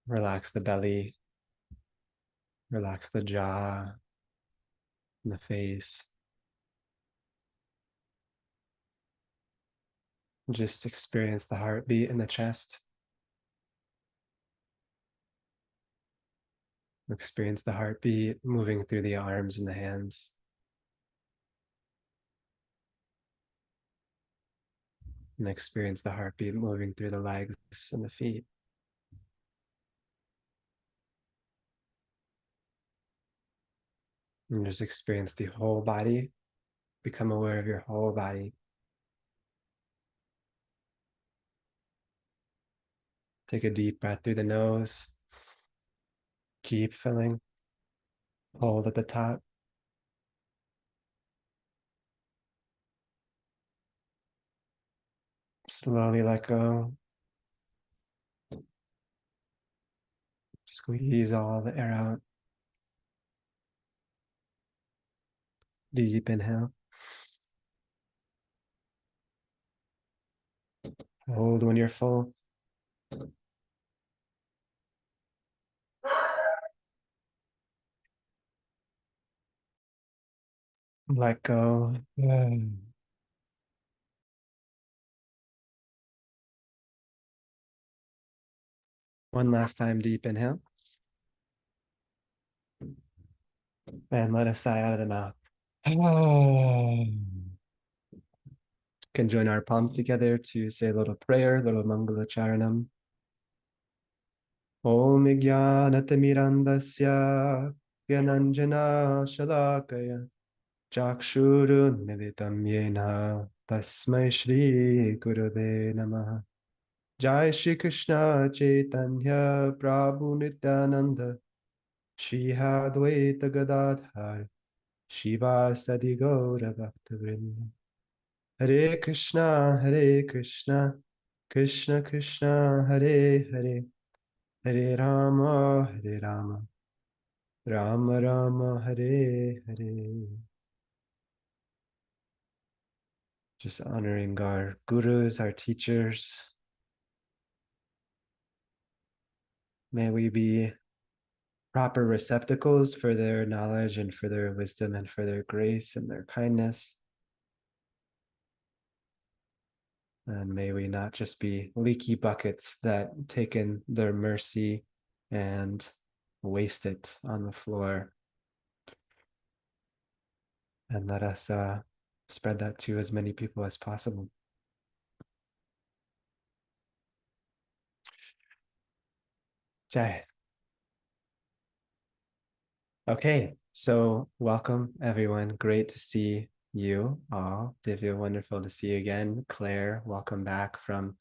Relax the belly, relax the jaw, and the face. Just experience the heartbeat in the chest. Experience the heartbeat moving through the arms and the hands. And experience the heartbeat moving through the legs and the feet. And just experience the whole body. Become aware of your whole body. Take a deep breath through the nose. Keep filling. Hold at the top. Slowly let go. Squeeze all the air out. Deep inhale. Hold when you're full. Let go. One last time, deep inhale. And let a sigh out of the mouth. Can join our palms together to say a little prayer, little Mangala Charanam. Om Jnanatirandasya Gyananjana Shalakaya Chakshurun Militam Yena Tasmai Shri Gurave Namaha. Jai Shri Krishna Chaitanya Prabhu Nityananda Shri Advaita Gadadhar Shiva Sadi Gaura Bhaktavrinda. Hare Krishna, Hare Krishna, Krishna Krishna, Hare Hare, Hare Rama, Hare Rama, Rama Rama, Hare Hare. Just honoring our gurus, our teachers. May we be proper receptacles for their knowledge and for their wisdom and for their grace and their kindness. And may we not just be leaky buckets that take in their mercy and waste it on the floor. And let us spread that to as many people as possible. Jai. Okay, so welcome everyone. Great to see you all. Divya, wonderful to see you again. Claire, welcome back from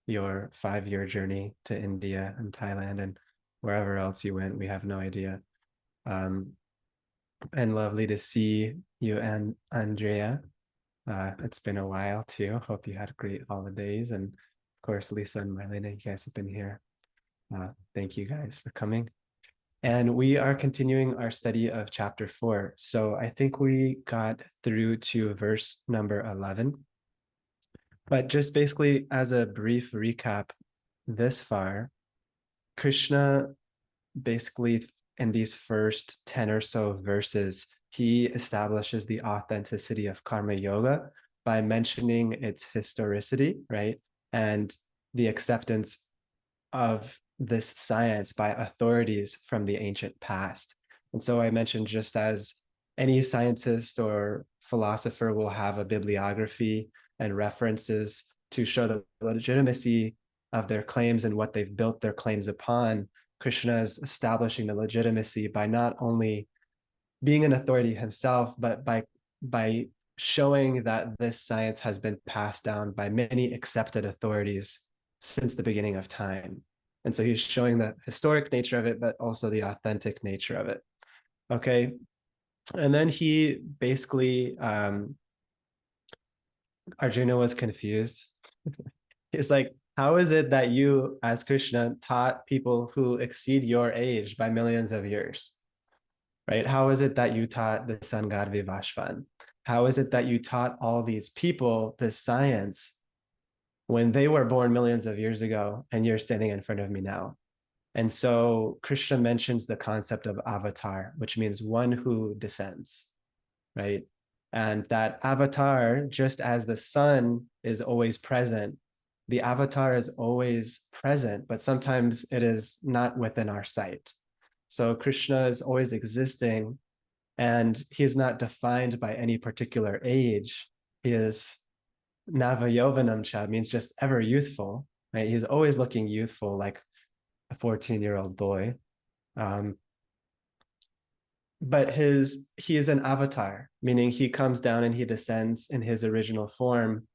your 5-year journey to India and Thailand and wherever else you went. We have no idea. And lovely to see you and Andrea. It's been a while too. Hope you had great holidays. And of course, Lisa and Marlena, you guys have been here. Thank you guys for coming. And we are continuing our study of chapter 4. So I think we got through to verse number 11. But just basically as a brief recap this far, Krishna basically in these first 10 or so verses, he establishes the authenticity of karma yoga by mentioning its historicity, right? And the acceptance of this science by authorities from the ancient past. And so I mentioned, just as any scientist or philosopher will have a bibliography and references to show the legitimacy of their claims and what they've built their claims upon, Krishna is establishing the legitimacy by not only being an authority himself, but by showing that this science has been passed down by many accepted authorities since the beginning of time. And so he's showing the historic nature of it, but also the authentic nature of it. Okay. And then he basically, Arjuna was confused. He's like, how is it that you, as Krishna, taught people who exceed your age by millions of years? Right? How is it that you taught the sun god Vivashvan? How is it that you taught all these people this science when they were born millions of years ago and you're standing in front of me now? And so Krishna mentions the concept of avatar, which means one who descends, right? And that avatar, just as the sun is always present, the avatar is always present, but sometimes it is not within our sight. So Krishna is always existing, and he is not defined by any particular age. He is Navayovanam cha, means just ever youthful, right? He's always looking youthful, like a 14-year-old boy. Um, but he is an avatar, meaning he comes down and he descends in his original form,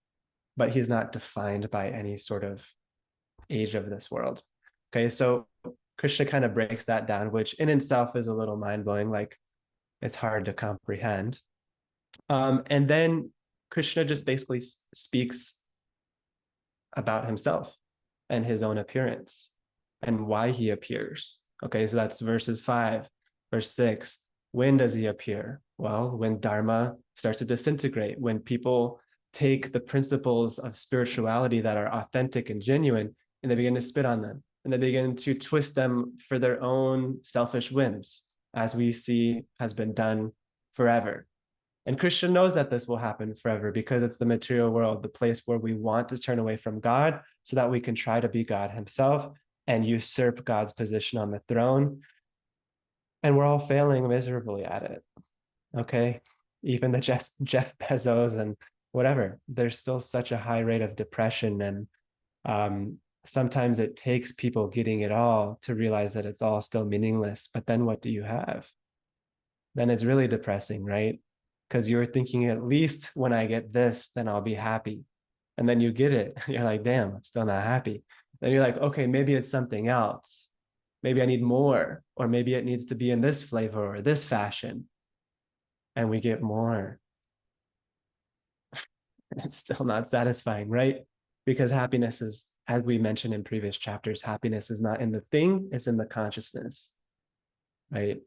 but he's not defined by any sort of age of this world. Okay, so Krishna kind of breaks that down, which in itself is a little mind-blowing, like it's hard to comprehend. And then Krishna just basically speaks about himself and his own appearance and why he appears. Okay, so that's verses 5, verse 6. When does he appear? Well, when Dharma starts to disintegrate, when people take the principles of spirituality that are authentic and genuine, and they begin to spit on them, and they begin to twist them for their own selfish whims, as we see has been done forever. And Krishna knows that this will happen forever because it's the material world, the place where we want to turn away from God so that we can try to be God himself and usurp God's position on the throne. And we're all failing miserably at it. Okay. Even the Jeff Bezos and whatever, there's still such a high rate of depression. And sometimes it takes people getting it all to realize that it's all still meaningless. But then what do you have? Then it's really depressing, right? Because you're thinking, at least when I get this, then I'll be happy. And then you get it. You're like, damn, I'm still not happy. Then you're like, okay, maybe it's something else. Maybe I need more, or maybe it needs to be in this flavor or this fashion. And we get more. It's still not satisfying, right? Because happiness is, as we mentioned in previous chapters, happiness is not in the thing, it's in the consciousness, right?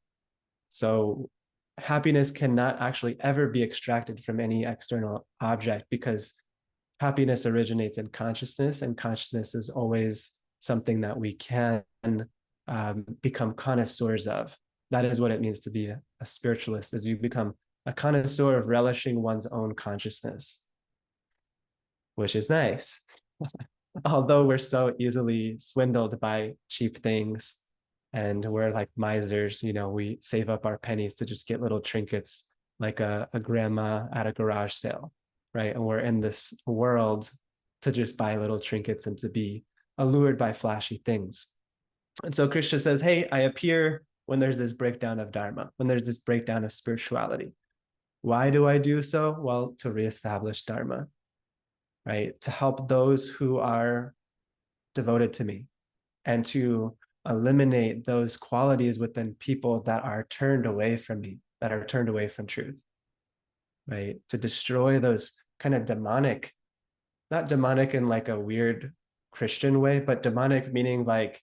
So happiness cannot actually ever be extracted from any external object because happiness originates in consciousness, and consciousness is always something that we can become connoisseurs of. That is what it means to be a spiritualist, is you become a connoisseur of relishing one's own consciousness, which is nice. Although we're so easily swindled by cheap things and we're like misers, we save up our pennies to just get little trinkets like a grandma at a garage sale, right? And we're in this world to just buy little trinkets and to be allured by flashy things. And so Krishna says, hey, I appear when there's this breakdown of Dharma, when there's this breakdown of spirituality. Why do I do so? Well, to reestablish Dharma, right? To help those who are devoted to me and to eliminate those qualities within people that are turned away from me, that are turned away from truth, right? To destroy those kind of demonic, not demonic in like a weird Christian way, but demonic meaning like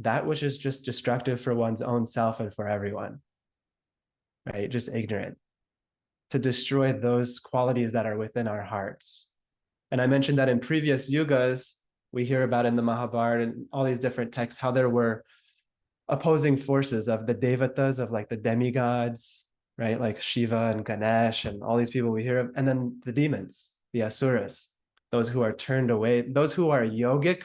that which is just destructive for one's own self and for everyone, right? Just ignorant. To destroy those qualities that are within our hearts. And I mentioned that in previous yugas, we hear about in the Mahabharata and all these different texts, how there were opposing forces of the devatas, of like the demigods, right? Like Shiva and Ganesh and all these people we hear of, and then the demons, the asuras, those who are turned away, those who are yogic,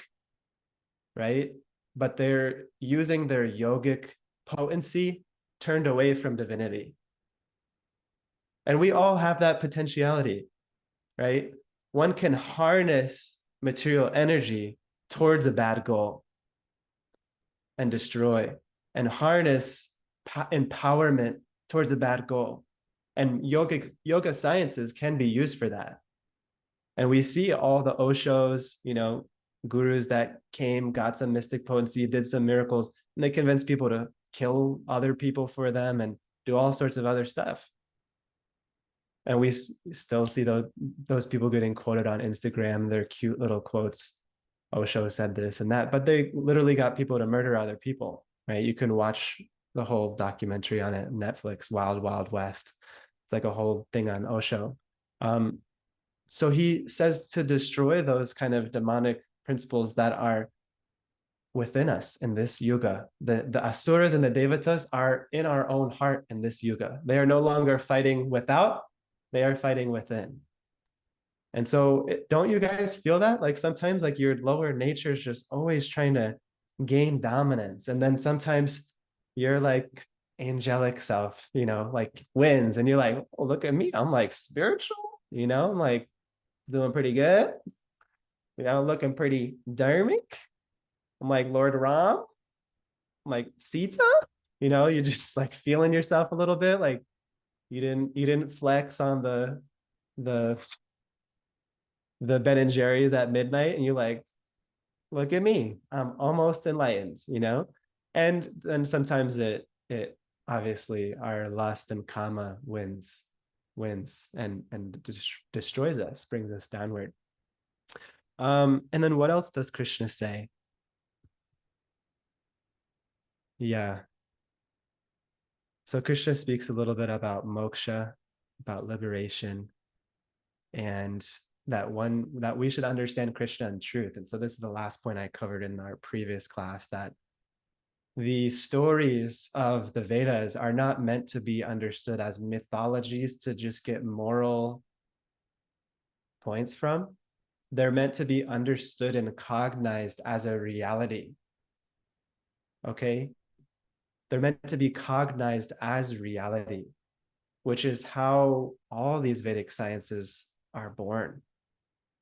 right? But they're using their yogic potency turned away from divinity. And we all have that potentiality, right? One can harness material energy towards a bad goal and destroy, and harness empowerment towards a bad goal. And yoga sciences can be used for that. And we see all the Oshos, gurus that came, got some mystic potency, did some miracles, and they convinced people to kill other people for them and do all sorts of other stuff. And we still see those people getting quoted on Instagram, their cute little quotes. Osho said this and that, but they literally got people to murder other people, right? You can watch the whole documentary on it, Netflix, Wild Wild West. It's like a whole thing on Osho. So he says to destroy those kind of demonic principles that are within us in this yuga. The asuras and the devatas are in our own heart in this yuga. They are no longer fighting without, they are fighting within. And so don't you guys feel that? Like sometimes like your lower nature is just always trying to gain dominance. And then sometimes you're like angelic self, like wins. And you're like, oh, look at me. I'm like spiritual, I'm like doing pretty good. I'm looking pretty dharmic. I'm like Lord Ram. I'm like Sita. You're just like feeling yourself a little bit. Like you didn't flex on the Ben and Jerry's at midnight, and you're like, look at me, I'm almost enlightened, and then sometimes it obviously our lust and kama wins and destroys us, brings us downward. And then what else does Krishna say? Yeah, so Krishna speaks a little bit about moksha, about liberation, and that we should understand Krishna in truth. And so this is the last point I covered in our previous class, that the stories of the Vedas are not meant to be understood as mythologies to just get moral points from. They're meant to be understood and cognized as a reality. Okay? They're meant to be cognized as reality, which is how all these Vedic sciences are born.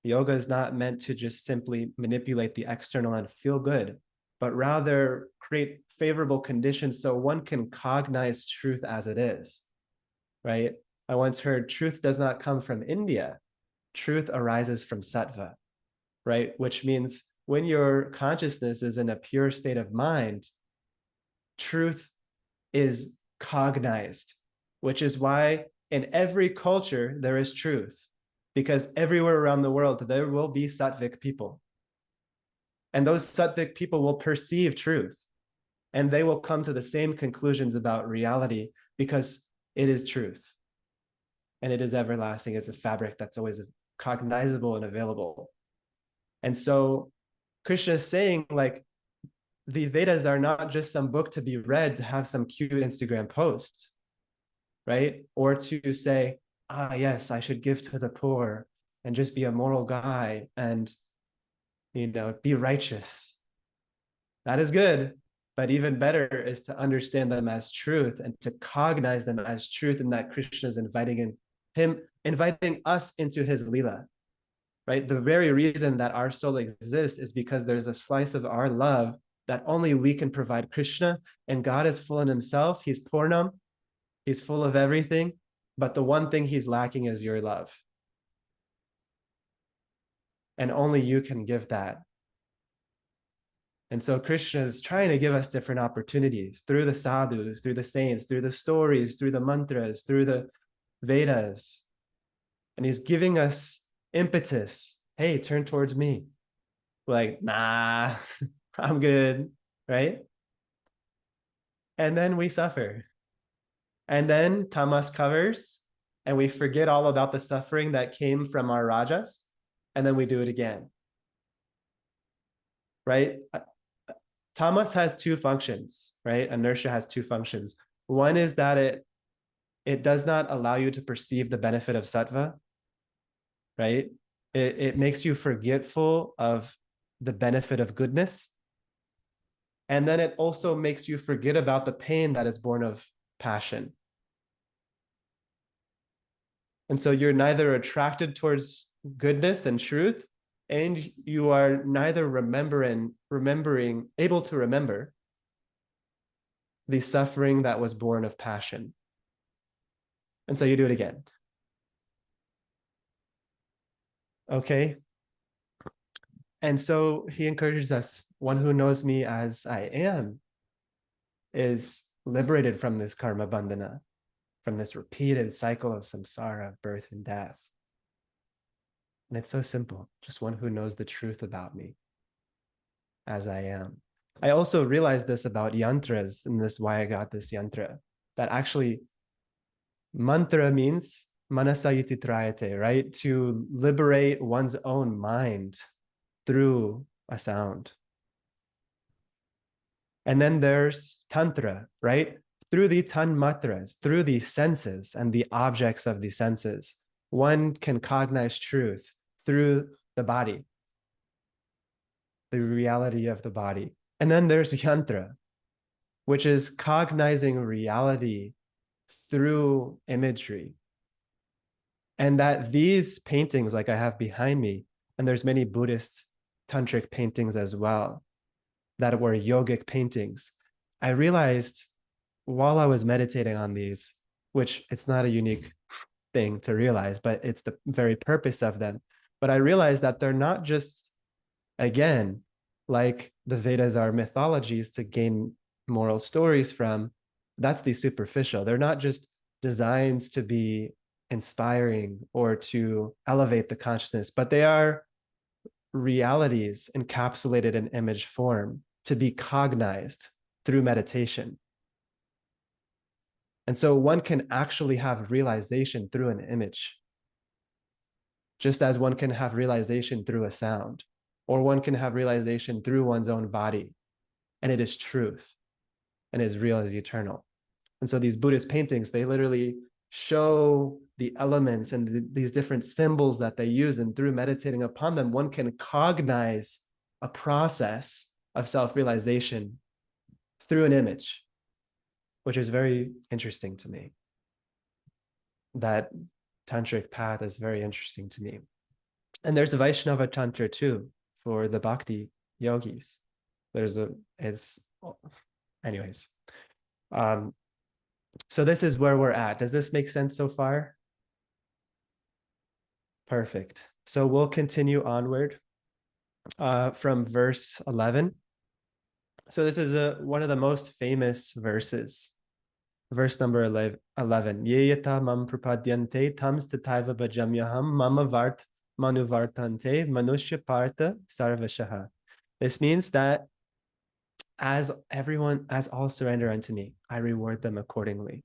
Yoga is not meant to just simply manipulate the external and feel good, but rather create favorable conditions so one can cognize truth as it is, right? I once heard truth does not come from India. Truth arises from sattva, right? Which means when your consciousness is in a pure state of mind, truth is cognized, which is why in every culture there is truth, because everywhere around the world there will be sattvic people. And those sattvic people will perceive truth, and they will come to the same conclusions about reality because it is truth. And it is everlasting as a fabric that's always cognizable and available. And so Krishna is saying, like, the Vedas are not just some book to be read to have some cute Instagram post, right? Or to say, yes, I should give to the poor and just be a moral guy and, be righteous. That is good. But even better is to understand them as truth and to cognize them as truth, and that Krishna is inviting us into his lila, right? The very reason that our soul exists is because there's a slice of our love that only we can provide Krishna, and God is full in himself. He's Purnam. He's full of everything, but the one thing he's lacking is your love. And only you can give that. And so Krishna is trying to give us different opportunities through the sadhus, through the saints, through the stories, through the mantras, through the Vedas. And he's giving us impetus. Hey, turn towards me. We're like, nah, I'm good, right? And then we suffer. And then tamas covers, and we forget all about the suffering that came from our rajas, and then we do it again, right? Tamas has two functions, right? Inertia has two functions. One is that it does not allow you to perceive the benefit of sattva, right? It makes you forgetful of the benefit of goodness. And then it also makes you forget about the pain that is born of passion. And so you're neither attracted towards goodness and truth, and you are neither able to remember the suffering that was born of passion. And so you do it again. Okay. And so he encourages us, one who knows me as I am is liberated from this karma bandhana, from this repeated cycle of samsara, birth and death. And it's so simple, just one who knows the truth about me as I am. I also realized this about yantras, and this is why I got this yantra, that actually mantra means manasayiti trayate, right? To liberate one's own mind through a sound. And then there's Tantra, right? Through the Tanmatras, through the senses and the objects of the senses, one can cognize truth through the body, the reality of the body. And then there's Yantra, which is cognizing reality through imagery. And that these paintings, like I have behind me, and there's many Buddhist tantric paintings as well, that were yogic paintings. I realized while I was meditating on these, which it's not a unique thing to realize, but it's the very purpose of them. But I realized that they're not just, again, like the Vedas are mythologies to gain moral stories from. That's the superficial. They're not just designed to be inspiring or to elevate the consciousness, but they are realities encapsulated in image form to be cognized through meditation. And so one can actually have realization through an image, just as one can have realization through a sound, or one can have realization through one's own body. And it is truth and is real as eternal. And so these Buddhist paintings, they literally show the elements and these different symbols that they use. And through meditating upon them, one can cognize a process of self-realization through an image, which is very interesting to me. That tantric path is very interesting to me. And there's a Vaishnava tantra too for the bhakti yogis. Anyways. So this is where we're at. Does this make sense so far? Perfect. So we'll continue onward from verse 11. So this is one of the most famous verses. Verse number 11. Yeyata mam prapadyante tams tataiva bhajamyaham mama vart manuvartante manushya partha sarvashaha. This means that as all surrender unto me, I reward them accordingly.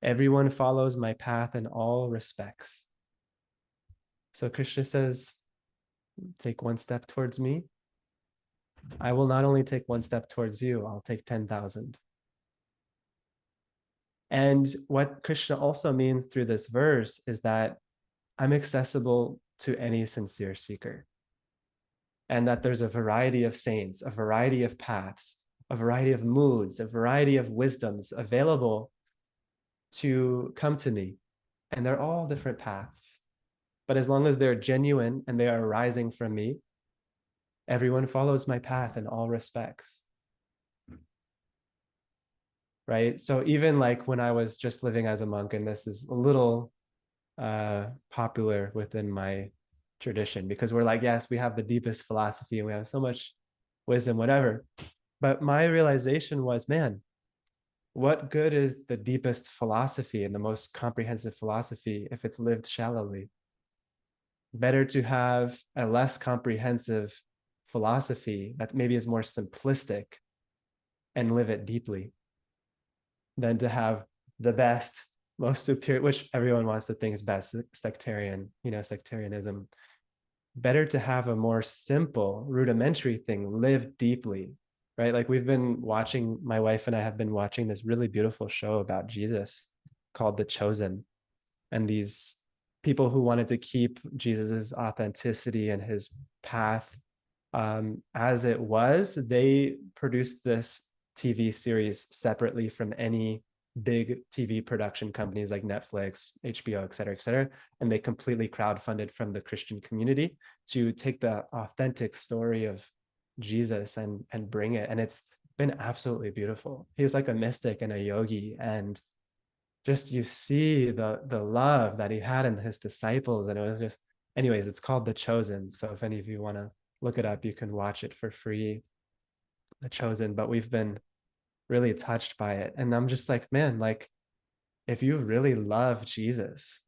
Everyone follows my path in all respects. So Krishna says, take one step towards me. I will not only take one step towards you, I'll take 10,000. And what Krishna also means through this verse is that I'm accessible to any sincere seeker. And that there's a variety of saints, a variety of paths, a variety of moods, a variety of wisdoms available to come to me. And they're all different paths. But as long as they're genuine and they are arising from me, everyone follows my path in all respects. Right? So even like when I was just living as a monk, and this is a little popular within my tradition, because we're like, yes, we have the deepest philosophy and we have so much wisdom, whatever. But my realization was, man, what good is the deepest philosophy and the most comprehensive philosophy if it's lived shallowly? Better to have a less comprehensive philosophy that maybe is more simplistic and live it deeply than to have the best, most superior, which everyone wants to think is best, sectarianism. Better to have a more simple, rudimentary thing, live deeply, right? Like my wife and I have been watching this really beautiful show about Jesus called The Chosen. And these people who wanted to keep Jesus's authenticity and his path as it was, they produced this TV series separately from any big TV production companies like Netflix, HBO, et cetera, and they completely crowdfunded from the Christian community to take the authentic story of Jesus and bring it. And it's been absolutely beautiful. He was like a mystic and a yogi, and just you see the love that he had in his disciples. And it was just, anyways, it's called The Chosen. So if any of you want to look it up, you can watch it for free. The Chosen. But we've been really touched by it. And I'm just like, man, like if you really love Jesus,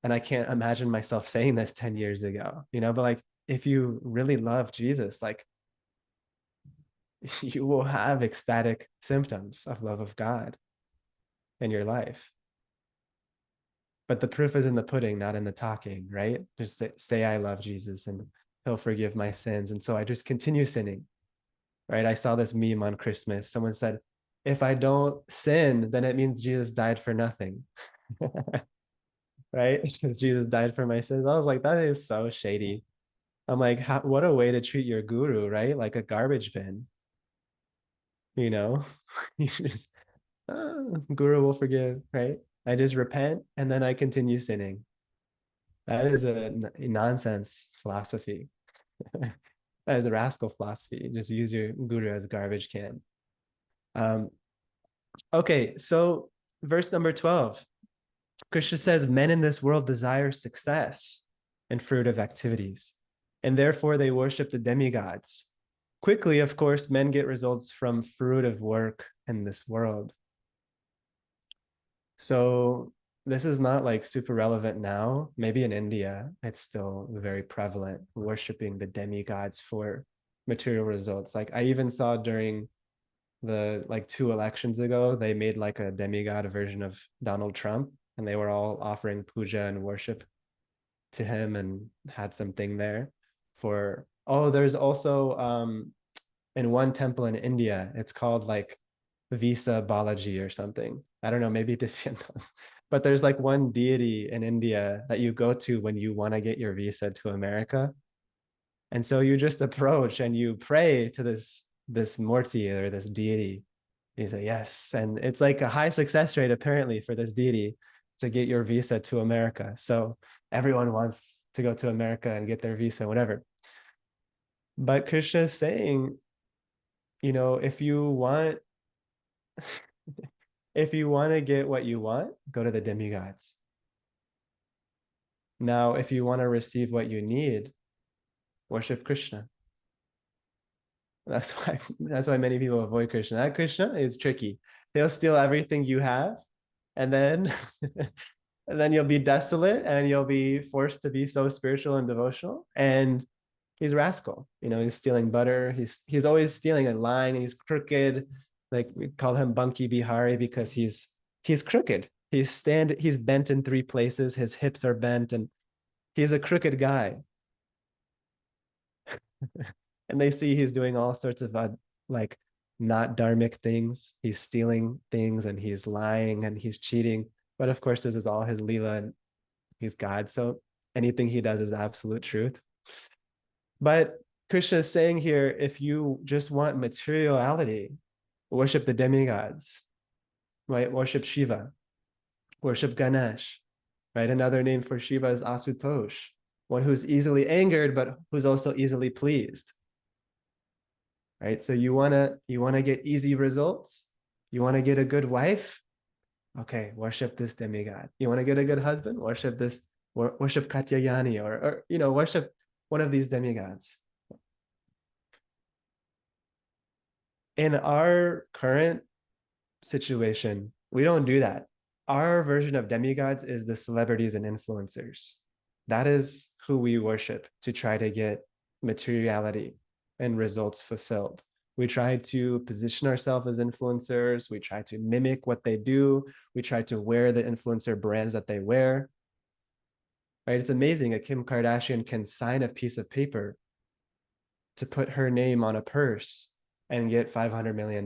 and I can't imagine myself saying this 10 years ago, but like if you really love Jesus, like you will have ecstatic symptoms of love of God in your life. But the proof is in the pudding, not in the talking, right? Just say I love Jesus and he'll forgive my sins. And so I just continue sinning. right? I saw this meme on Christmas. Someone said, if I don't sin, then it means Jesus died for nothing, right? Because Jesus died for my sins. I was like, that is so shady. I'm like, what a way to treat your guru, right? Like a garbage bin, you know? You just, guru will forgive, right? I just repent and then I continue sinning. That is a nonsense philosophy. That is a rascal philosophy. Just use your guru as a garbage can. Um, okay, so verse number 12. Krishna says, men in this world desire success and fruitive activities, and therefore they worship the demigods. Quickly, of course, men get results from fruitive work in this world. So this is not like super relevant now. Maybe in India, it's still very prevalent, worshiping the demigods for material results. Like I even saw during the like 2 elections ago, they made like a demigod version of Donald Trump, and they were all offering puja and worship to him and had something there for, oh, there's also in one temple in India, it's called like Visa Balaji or something. I don't know, maybe different. But there's like one deity in India that you go to when you want to get your visa to America. And so you just approach and you pray to this Morti or this deity. You say yes. And it's like a high success rate apparently for this deity to get your visa to America. So everyone wants to go to America and get their visa, whatever. But Krishna is saying, if you want if you want to get what you want, go to the demigods. Now, if you want to receive what you need, worship Krishna. That's why many people avoid Krishna. That Krishna is tricky. He'll steal everything you have, and then and then you'll be desolate and you'll be forced to be so spiritual and devotional. And he's rascal. He's stealing butter. He's always stealing and lying, and he's crooked. Like we call him Bunky Bihari because he's crooked. He's bent in 3 places. His hips are bent, and he's a crooked guy. And they see he's doing all sorts of like not dharmic things. He's stealing things and he's lying and he's cheating. But of course, this is all his lila and he's God. So anything he does is absolute truth. But Krishna is saying here, if you just want materiality, worship the demigods, right? Worship Shiva, worship Ganesh, right? Another name for Shiva is Asutosh, one who's easily angered, but who's also easily pleased, right? So you wanna get easy results. You want to get a good wife. Okay, worship this demigod. You want to get a good husband? Worship Katyayani, or worship one of these demigods. In our current situation, we don't do that. Our version of demigods is the celebrities and influencers. That is who we worship to try to get materiality and results fulfilled. We try to position ourselves as influencers. We try to mimic what they do. We try to wear the influencer brands that they wear. Right? It's amazing. A Kim Kardashian can sign a piece of paper to put her name on a purse and get $500 million.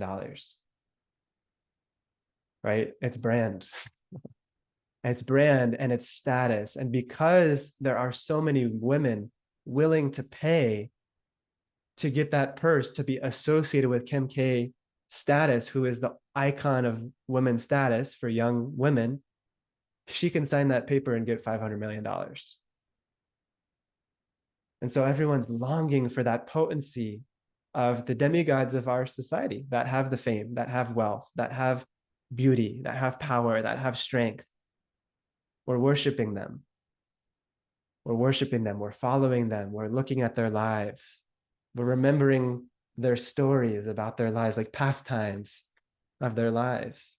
Right? It's brand. It's brand and it's status. And because there are so many women willing to pay to get that purse to be associated with Kim K status, who is the icon of women's status for young women, she can sign that paper and get $500 million. And so everyone's longing for that potency of the demigods of our society that have the fame, that have wealth, that have beauty, that have power, that have strength. We're worshiping them. We're worshiping them. We're following them. We're looking at their lives. We're remembering their stories about their lives, like pastimes of their lives.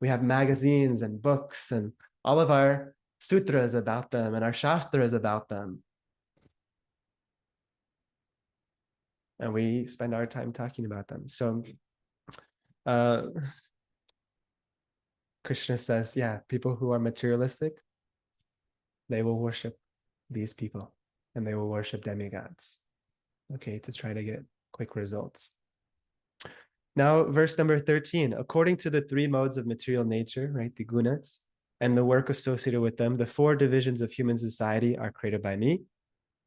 We have magazines and books and all of our sutras about them and our shastras about them. And we spend our time talking about them. So Krishna says, yeah, people who are materialistic, they will worship these people and they will worship demigods. okay, to try to get quick results. Now, verse number 13, according to the three modes of material nature, right, the gunas, and the work associated with them, the four divisions of human society are created by me.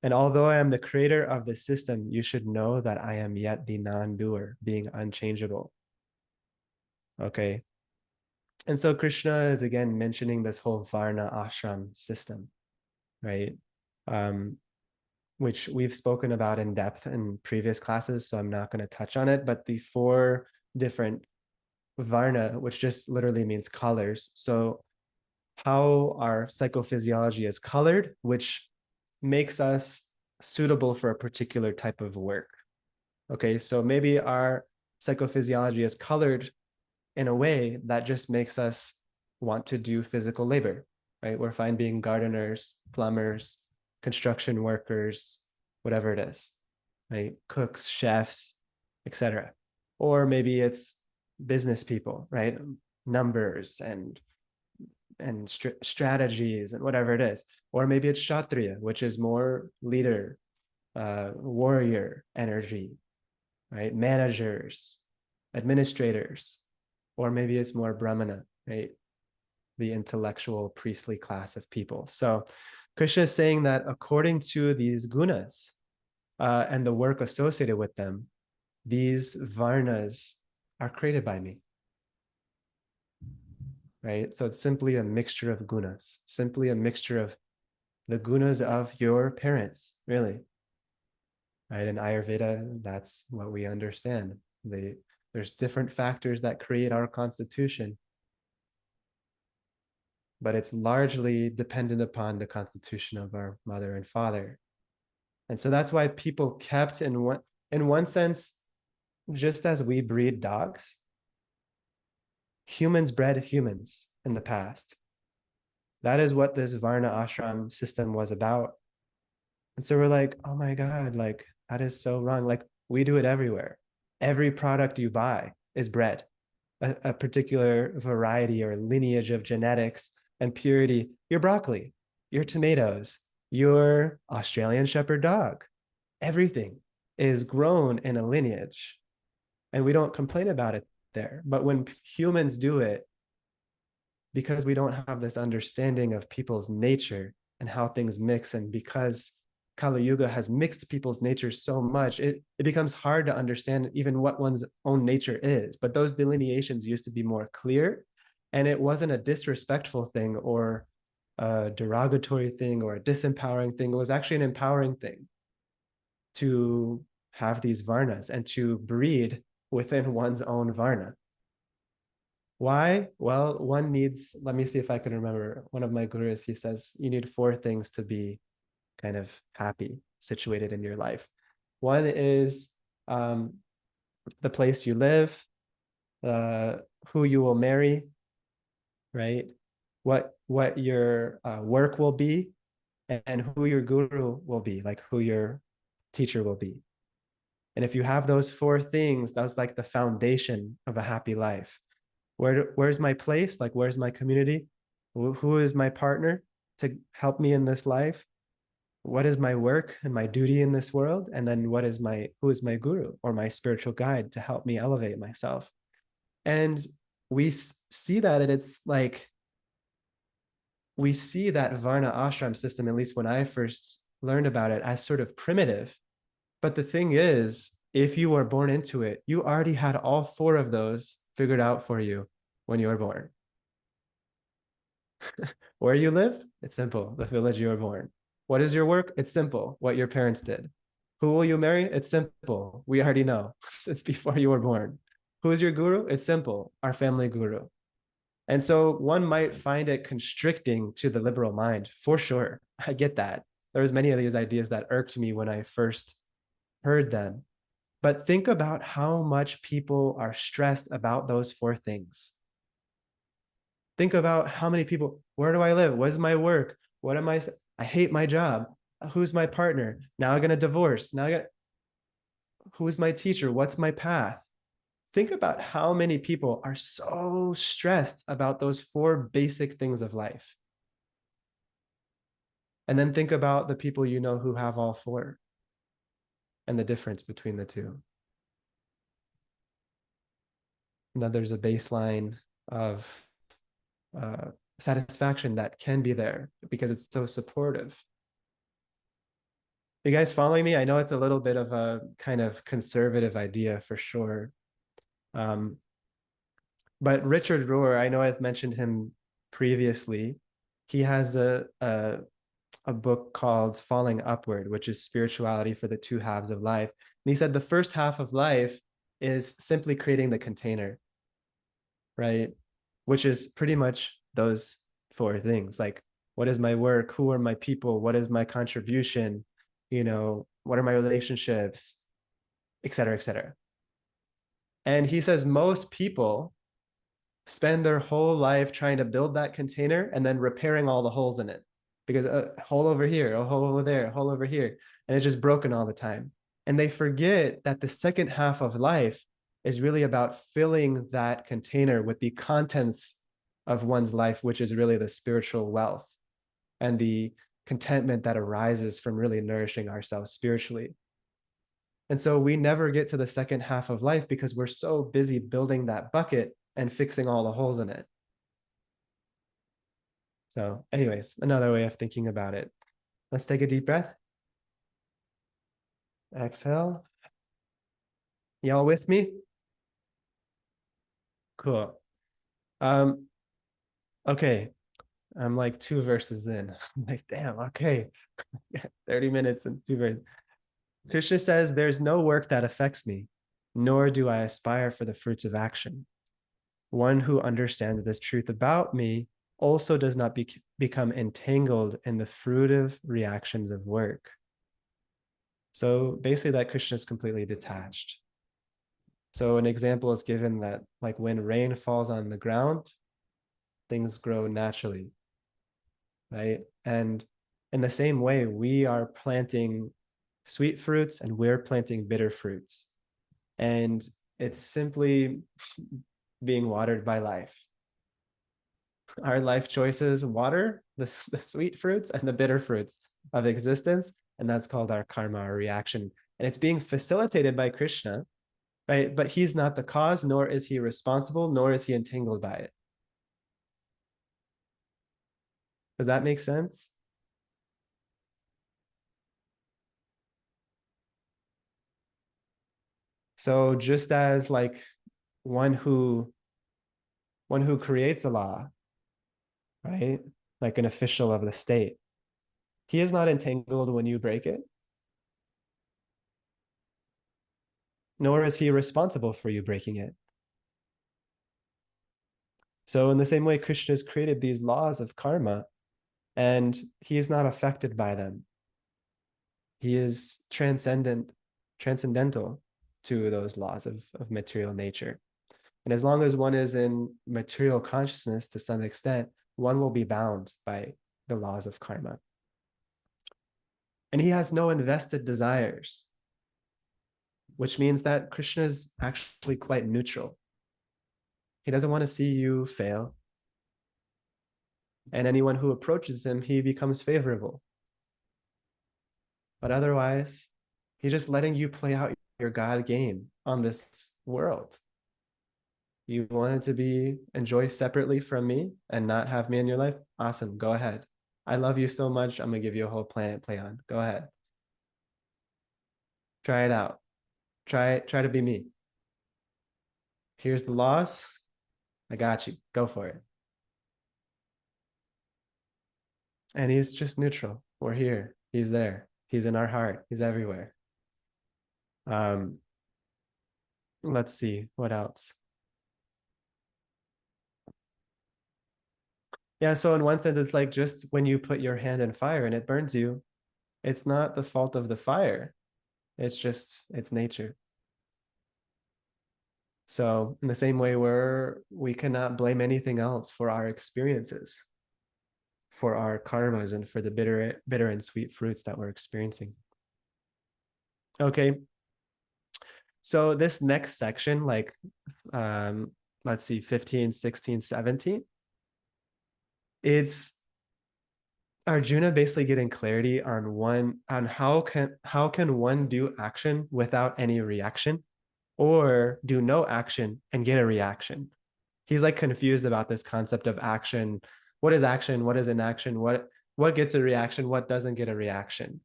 And although I am the creator of the system, you should know that I am yet the non-doer, being unchangeable. Okay. And so Krishna is again mentioning this whole Varna ashram system, right? Um, which we've spoken about in depth in previous classes, so I'm not going to touch on it, but the four different Varna, which just literally means colors. So how our psychophysiology is colored, which makes us suitable for a particular type of work. Okay, so maybe our psychophysiology is colored in a way that just makes us want to do physical labor, right? We're fine being gardeners, plumbers, construction workers, whatever it is, right? Cooks, chefs, etc. Or maybe it's business people, right? Numbers and strategies and whatever it is. Or maybe it's Kshatriya, which is more leader, warrior energy, right? Managers, administrators, or maybe it's more Brahmana, right? The intellectual priestly class of people. So Krishna is saying that according to these gunas and the work associated with them, these varnas are created by me, right? So it's simply a mixture of gunas, simply a mixture of the gunas of your parents, really, right? In Ayurveda, that's what we understand. There's different factors that create our constitution, but it's largely dependent upon the constitution of our mother and father. And so that's why people kept in one sense, just as we breed dogs, humans bred humans in the past. That is what this Varna ashram system was about. And so we're like, oh my God, like that is so wrong. Like we do it everywhere. Every product you buy is bred, a particular variety or lineage of genetics and purity. Your broccoli, your tomatoes, your Australian Shepherd dog, everything is grown in a lineage. And we don't complain about it there. But when humans do it, because we don't have this understanding of people's nature and how things mix, and because Kali Yuga has mixed people's nature so much, it becomes hard to understand even what one's own nature is. But those delineations used to be more clear, and it wasn't a disrespectful thing or a derogatory thing or a disempowering thing. It was actually an empowering thing to have these varnas and to breed within one's own varna. Why? Well, one needs, let me see if I can remember. One of my gurus, he says, you need four things to be kind of happy, situated in your life. One is the place you live, who you will marry, right? What your work will be, and who your guru will be, like who your teacher will be. And if you have those four things, that's like the foundation of a happy life. Where's my place? Like, where's my community? Who is my partner to help me in this life? What is my work and my duty in this world? And then who is my guru or my spiritual guide to help me elevate myself? And we see that, and it's like, we see that Varna ashram system, at least when I first learned about it, as sort of primitive. But the thing is, if you were born into it, you already had all four of those figured out for you when you were born. Where you live? It's simple. The village you were born. What is your work? It's simple. What your parents did. Who will you marry? It's simple. We already know. It's before you were born. Who is your guru? It's simple. Our family guru. And so one might find it constricting to the liberal mind, for sure. I get that. There was many of these ideas that irked me when I first heard them. But think about how much people are stressed about those four things. Think about how many people, where do I live? What is my work? What am I hate my job. Who's my partner? Now I'm going to divorce. Who's my teacher? What's my path? Think about how many people are so stressed about those four basic things of life. And then think about the people you know who have all four. and the difference between the two. Now there's a baseline of satisfaction that can be there because it's so supportive. You guys following me? I know it's a little bit of a kind of conservative idea for sure. Um, but Richard Rohr, I know I've mentioned him previously. He has a book called Falling Upward, which is spirituality for the two halves of life. And he said the first half of life is simply creating the container, right? Which is pretty much those four things. Like, what is my work? Who are my people? What is my contribution? What are my relationships, et cetera, et cetera. And he says most people spend their whole life trying to build that container and then repairing all the holes in it because a hole over here, a hole over there, a hole over here, and it's just broken all the time. And they forget that the second half of life is really about filling that container with the contents of one's life, which is really the spiritual wealth and the contentment that arises from really nourishing ourselves spiritually. And so we never get to the second half of life because we're so busy building that bucket and fixing all the holes in it. So, anyways, another way of thinking about it. Let's take a deep breath. Exhale. Y'all with me? Cool. Okay. I'm like 2 verses in. I'm like, damn, okay. 30 minutes and 2 verses. Krishna says, there's no work that affects me, nor do I aspire for the fruits of action. One who understands this truth about me also does not become entangled in the fruitive reactions of work. So basically that Krishna is completely detached. So an example is given that like when rain falls on the ground, things grow naturally, right? And in the same way, we are planting sweet fruits and we're planting bitter fruits. And it's simply being watered by life. Our life choices water the sweet fruits and the bitter fruits of existence. And that's called our karma, our reaction. And it's being facilitated by Krishna, right? But he's not the cause, nor is he responsible, nor is he entangled by it. Does that make sense? So just as like one who creates a law, right? Like an official of the state, he is not entangled when you break it, nor is he responsible for you breaking it. So in the same way, Krishna has created these laws of karma and he is not affected by them. He is transcendental to those laws of material nature. And as long as one is in material consciousness to some extent, one will be bound by the laws of karma. And he has no invested desires, which means that Krishna is actually quite neutral. He doesn't want to see you fail. And anyone who approaches him, he becomes favorable. But otherwise, he's just letting you play out your God game on this world. You wanted to be enjoy separately from me and not have me in your life? Awesome, go ahead. I love you so much, I'm gonna give you a whole planet play on. Go ahead. Try it out. Try to be me. Here's the laws. I got you. Go for it. And he's just neutral. We're here. He's there. He's in our heart. He's everywhere. Um, let's see what else. Yeah, so in one sense, it's like just when you put your hand in fire and it burns you, it's not the fault of the fire. It's just it's nature. So in the same way where we cannot blame anything else for our experiences, for our karmas and for the bitter and sweet fruits that we're experiencing. Okay. So this next section, like let's see, 15, 16, 17, it's Arjuna basically getting clarity on how can one do action without any reaction, or do no action and get a reaction. He's like confused about this concept of action. What is action? What is inaction? What gets a reaction? What doesn't get a reaction?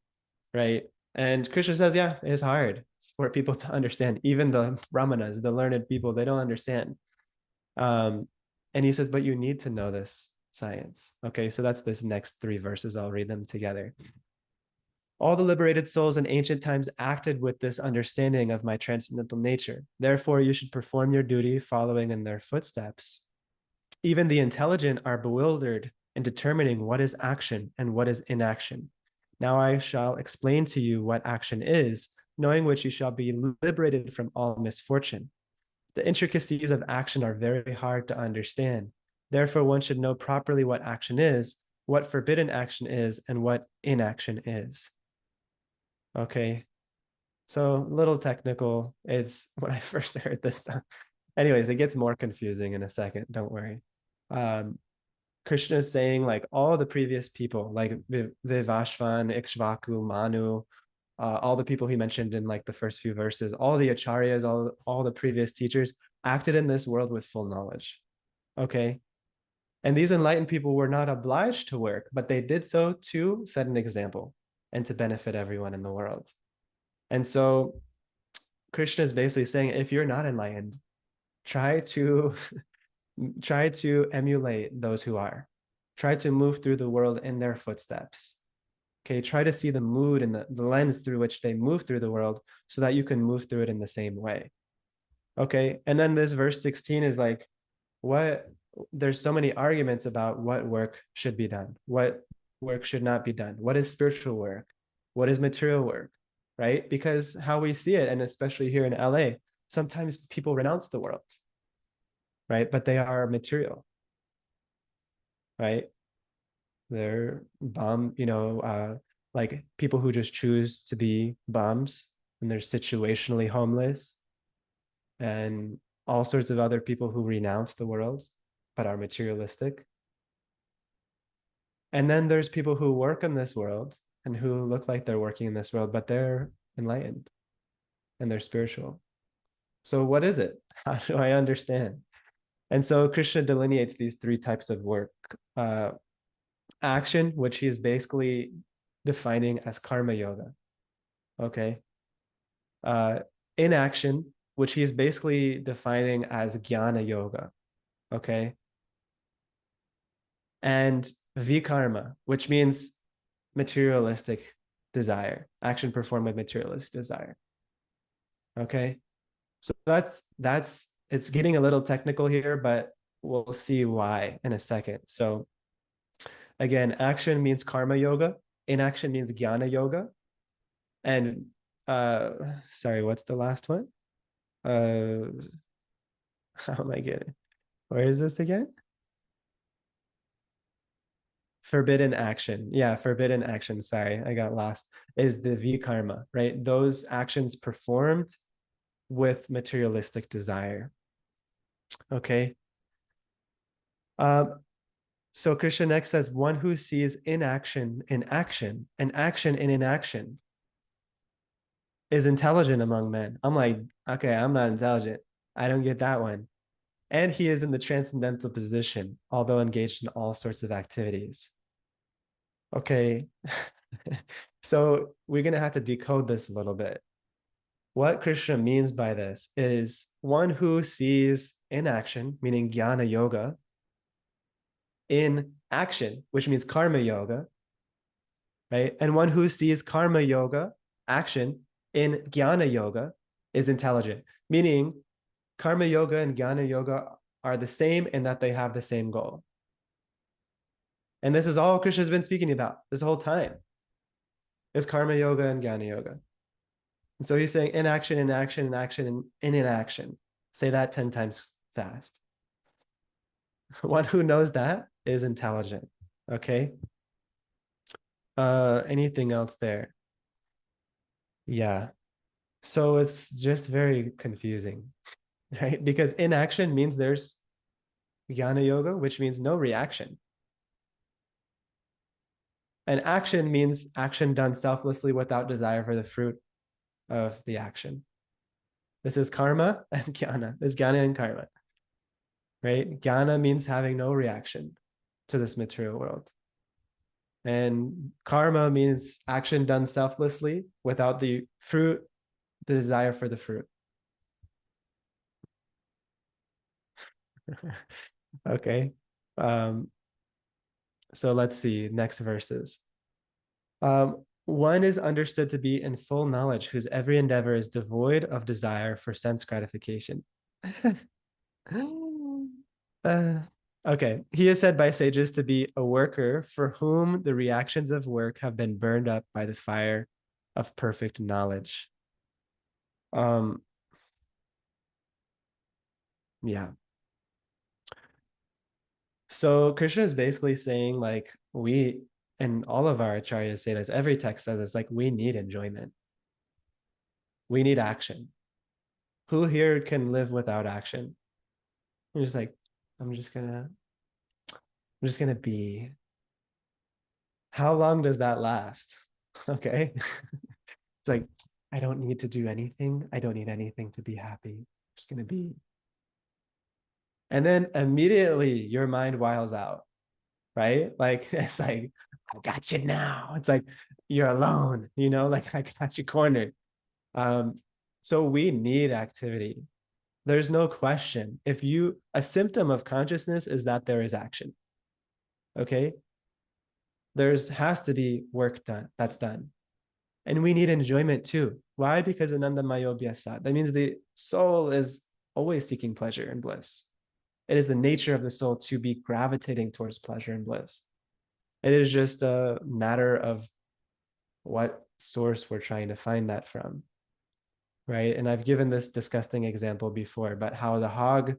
Right? And Krishna says, yeah, it's hard for people to understand. Even the brahmanas, the learned people, they don't understand. Um, and he says, but you need to know this science. Okay, so that's this next three verses. I'll read them together. All the liberated souls in ancient times acted with this understanding of my transcendental nature. Therefore, you should perform your duty following in their footsteps. Even the intelligent are bewildered in determining what is action and what is inaction. Now I shall explain to you what action is, knowing which you shall be liberated from all misfortune. The intricacies of action are very hard to understand. Therefore, one should know properly what action is, what forbidden action is, and what inaction is. Okay, so a little technical. It's when I first heard this stuff. Anyways, it gets more confusing in a second. Don't worry. Um, Krishna is saying like all the previous people, like Vivashvan, Ikshvaku, Manu, all the people he mentioned in like the first few verses, all the acharyas, all the previous teachers acted in this world with full knowledge. Okay. And these enlightened people were not obliged to work, but they did so to set an example and to benefit everyone in the world. And so Krishna is basically saying, if you're not enlightened, try to try to emulate those who are. Try to move through the world in their footsteps. Okay, try to see the mood and the lens through which they move through the world so that you can move through it in the same way. Okay, and then this verse 16 is like, what there's so many arguments about what work should be done, what work should not be done, what is spiritual work, what is material work, right? Because how we see it, and especially here in LA, sometimes people renounce the world, right? But they are material, right? They're like people who just choose to be bums, and they're situationally homeless, and all sorts of other people who renounce the world but are materialistic. And then there's people who work in this world and who look like they're working in this world, but they're enlightened and they're spiritual. So what is it? How do I understand? And so Krishna delineates these three types of work. Action, which he is basically defining as karma yoga. Okay. Uh, Inaction, which he is basically defining as jnana yoga. Okay. And vikarma, which means materialistic desire, action performed with materialistic desire. Okay. So that's it's getting a little technical here, but we'll see why in a second. So again, action means karma yoga, inaction means jnana yoga. And sorry, what's the last one? How am I getting? Where is this again? Forbidden action. Yeah, forbidden action. Sorry, I got lost. Is the vikarma, right? Those actions performed with materialistic desire. Okay. Um, so Krishna next says, one who sees inaction in action and action in inaction is intelligent among men. I'm like, okay, I'm not intelligent. I don't get that one. And he is in the transcendental position, although engaged in all sorts of activities. Okay. So we're going to have to decode this a little bit. What Krishna means by this is one who sees inaction, meaning jnana yoga, in action, which means karma yoga, right? And one who sees karma yoga, action, in jnana yoga is intelligent, meaning karma yoga and jnana yoga are the same in that they have the same goal. And this is all Krishna's been speaking about this whole time. Is karma yoga and jnana yoga. And so he's saying inaction, inaction, inaction, and in inaction. Say that 10 times fast. One who knows that is intelligent. Okay. Anything else there? Yeah. So it's just very confusing, right? Because inaction means there's jnana yoga, which means no reaction. And action means action done selflessly without desire for the fruit of the action. This is karma and jnana. This is jnana and karma, right? Jnana means having no reaction to this material world. And karma means action done selflessly without the fruit, the desire for the fruit. Okay. Um, so let's see, next verses. One is understood to be in full knowledge, whose every endeavor is devoid of desire for sense gratification. Uh, okay. He is said by sages to be a worker for whom the reactions of work have been burned up by the fire of perfect knowledge. Um, yeah. So Krishna is basically saying, like, we, and all of our acharyas say this, every text says this, like, we need enjoyment. We need action. Who here can live without action? You're just like, I'm just gonna, I'm just gonna be. How long does that last? Okay. It's like, I don't need to do anything. I don't need anything to be happy. I'm just gonna be. And then immediately your mind wiles out, right? Like it's like, I got you now. It's like you're alone, like I got you cornered. Um, so we need activity. There's no question. A symptom of consciousness is that there is action. Okay. There's has to be work done that's done. And we need enjoyment too. Why? Because ananda mayo vyasat. That means the soul is always seeking pleasure and bliss. It is the nature of the soul to be gravitating towards pleasure and bliss. It is just a matter of what source we're trying to find that from, right? And I've given this disgusting example before, but how the hog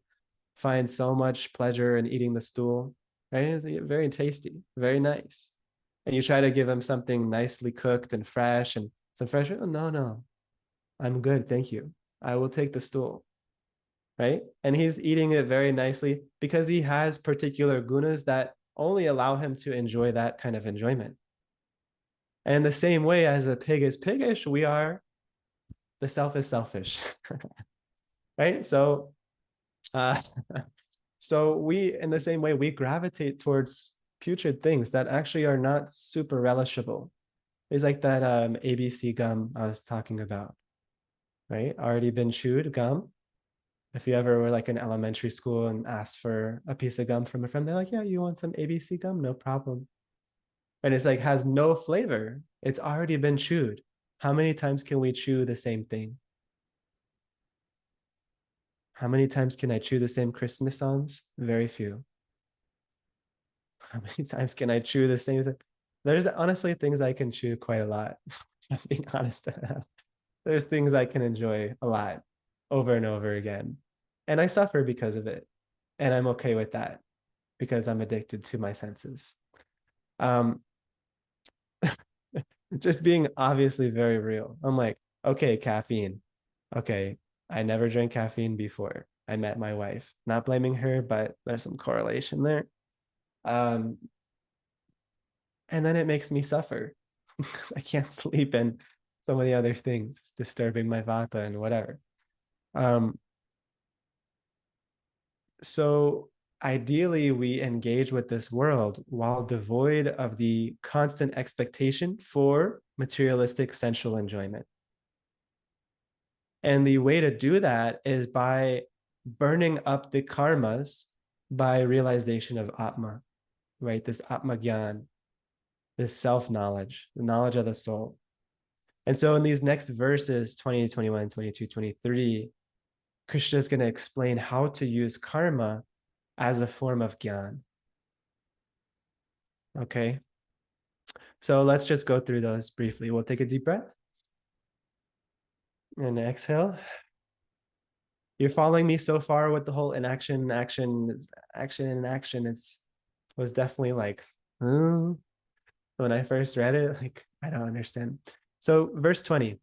finds so much pleasure in eating the stool, right? It's very tasty, very nice. And you try to give him something nicely cooked and fresh and some fresh, oh, no, no, I'm good, thank you. I will take the stool, right? And he's eating it very nicely because he has particular gunas that only allow him to enjoy that kind of enjoyment. And the same way as a pig is piggish, the self is selfish, right? Uh, so in the same way, we gravitate towards putrid things that actually are not super relishable. It's like that ABC gum I was talking about, right? Already been chewed gum. If you ever were like in elementary school and asked for a piece of gum from a friend, they're like, yeah, you want some ABC gum? No problem. And it's like has no flavor. It's already been chewed. How many times can we chew the same thing? How many times can I chew the same Christmas songs? Very few. How many times can I chew the same? There's honestly things I can chew quite a lot. I'm being honest. There's things I can enjoy a lot over and over again. And I suffer because of it. And I'm okay with that because I'm addicted to my senses. Um, just being obviously very real. I'm like, okay, caffeine. Okay, I never drank caffeine before I met my wife. Not blaming her, but there's some correlation there. Um, and then it makes me suffer because I can't sleep and so many other things. It's disturbing my vata and whatever. Um, so ideally, we engage with this world while devoid of the constant expectation for materialistic sensual enjoyment. And the way to do that is by burning up the karmas by realization of Atma, right? This Atma Gyan, this self-knowledge, the knowledge of the soul. And so in these next verses, 20, 21, 22, 23, Krishna is going to explain how to use karma as a form of Gyan. Okay. So let's just go through those briefly. We'll take a deep breath and exhale. You're following me so far with the whole inaction, action, action, and action. Was definitely like, when I first read it, like, I don't understand. So, verse 20,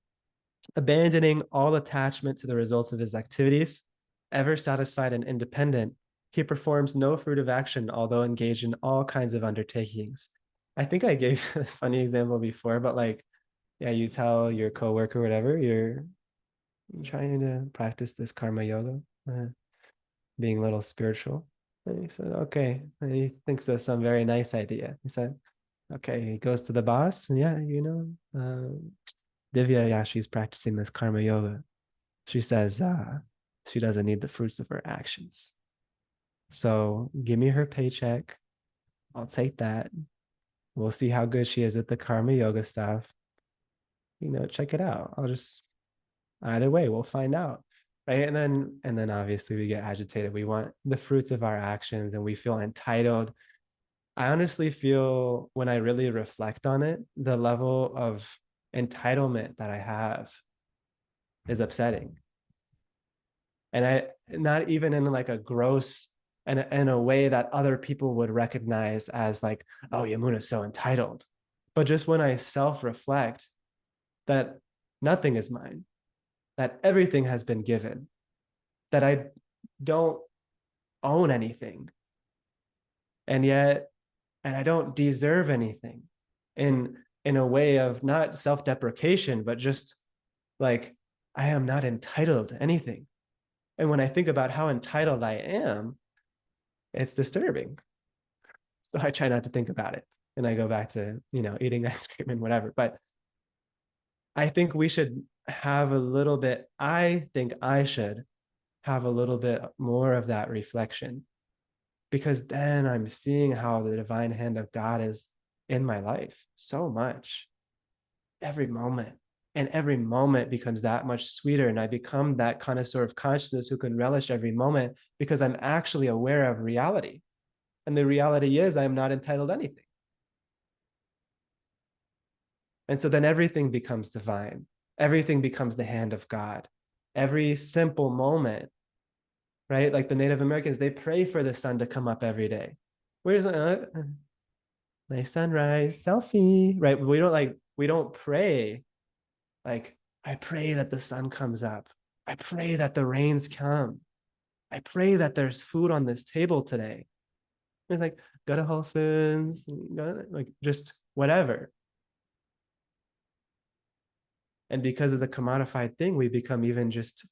abandoning all attachment to the results of his activities, ever satisfied and independent, he performs no fruitive action, although engaged in all kinds of undertakings. I think I gave this funny example before, but like, yeah, you tell your coworker, whatever, you're trying to practice this karma yoga, being a little spiritual. And he said, okay. And he thinks of some very nice idea. He said, okay, he goes to the boss. And yeah, Divya, yeah, she's practicing this karma yoga. She says she doesn't need the fruits of her actions. So give me her paycheck. I'll take that. We'll see how good she is at the karma yoga stuff. Check it out. I'll just either way, we'll find out. Right. And then obviously we get agitated. We want the fruits of our actions and we feel entitled. I honestly feel when I really reflect on it, the level of entitlement that I have is upsetting. And I not even in like a gross and in a way that other people would recognize as like, oh, Yamuna's so entitled. But just when I self-reflect that nothing is mine, that everything has been given, that I don't own anything, and I don't deserve anything in a way of not self-deprecation, but just like I am not entitled to anything. And when I think about how entitled I am, it's disturbing. So I try not to think about it. And I go back to, eating ice cream and whatever. But I think we should have a little bit, I think I should have a little bit more of that reflection because then I'm seeing how the divine hand of God is in my life so much every moment. And every moment becomes that much sweeter. And I become that connoisseur of consciousness who can relish every moment because I'm actually aware of reality. And the reality is, I am not entitled to anything. And so then everything becomes divine. Everything becomes the hand of God. Every simple moment, right? Like the Native Americans, they pray for the sun to come up every day. Where's nice sunrise, selfie, right? We don't pray like, I pray that the sun comes up. I pray that the rains come. I pray that there's food on this table today. It's like, go to Whole Foods, like just whatever. And because of the commodified thing, we become even just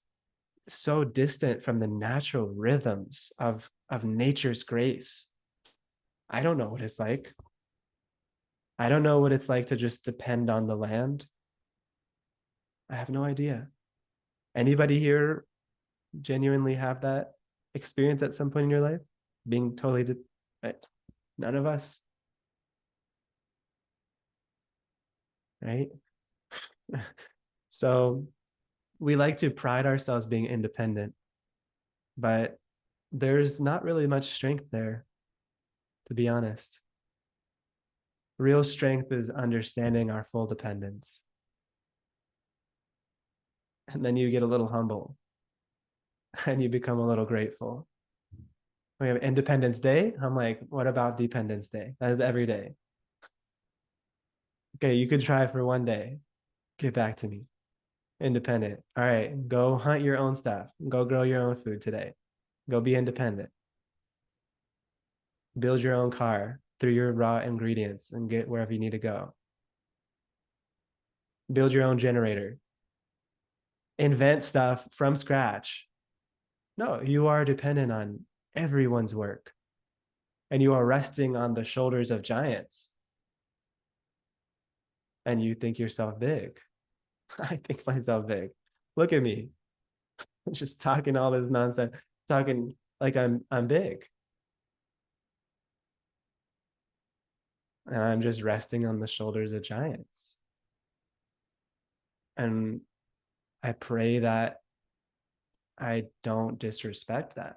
so distant from the natural rhythms of nature's grace. I don't know what it's like. I don't know what it's like to just depend on the land. I have no idea. Anybody here genuinely have that experience at some point in your life? Being totally right? None of us, right? So we like to pride ourselves being independent, but there's not really much strength there, to be honest. Real strength is understanding our full dependence. And then you get a little humble and you become a little grateful. We have Independence Day. I'm like, what about Dependence Day? That is every day. Okay, you could try for one day. Get back to me. Independent. All right, go hunt your own stuff. Go grow your own food today. Go be independent. Build your own car through your raw ingredients and get wherever you need to go. Build your own generator. Invent stuff from scratch. No, you are dependent on everyone's work and you are resting on the shoulders of giants and you think yourself big. I think myself big. Look at me. I'm just talking all this nonsense, talking like I'm big. And I'm just resting on the shoulders of giants. And I pray that I don't disrespect that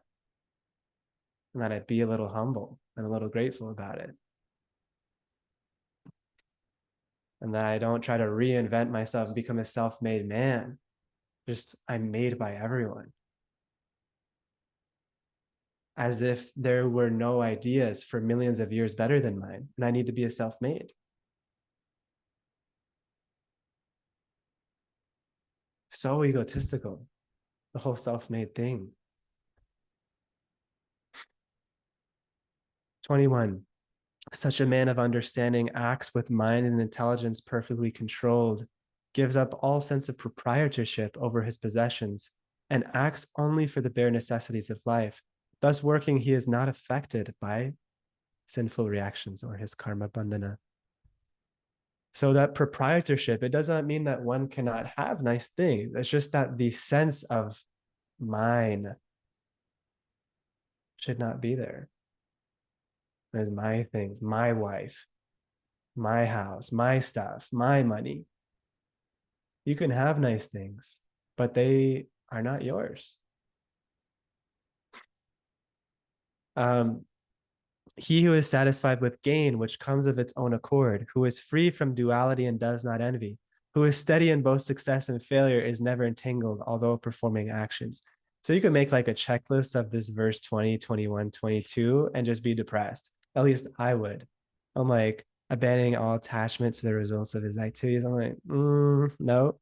and that I be a little humble and a little grateful about it. And that I don't try to reinvent myself and become a self-made man. Just I'm made by everyone. As if there were no ideas for millions of years better than mine. And I need to be a self-made. So egotistical, the whole self-made thing. 21. Such a man of understanding acts with mind and intelligence perfectly controlled, gives up all sense of proprietorship over his possessions, and acts only for the bare necessities of life. Thus working, he is not affected by sinful reactions or his karma bandhana. So that proprietorship, it does not mean that one cannot have nice things. It's just that the sense of mine should not be there. There's my things, my wife, my house, my stuff, my money. You can have nice things, but they are not yours. Um, he who is satisfied with gain, which comes of its own accord, who is free from duality and does not envy, who is steady in both success and failure, is never entangled, although performing actions. So you can make like a checklist of this verse 20, 21, 22, and just be depressed. At least I would. I'm like, abandoning all attachment to the results of his activities. I'm like, no.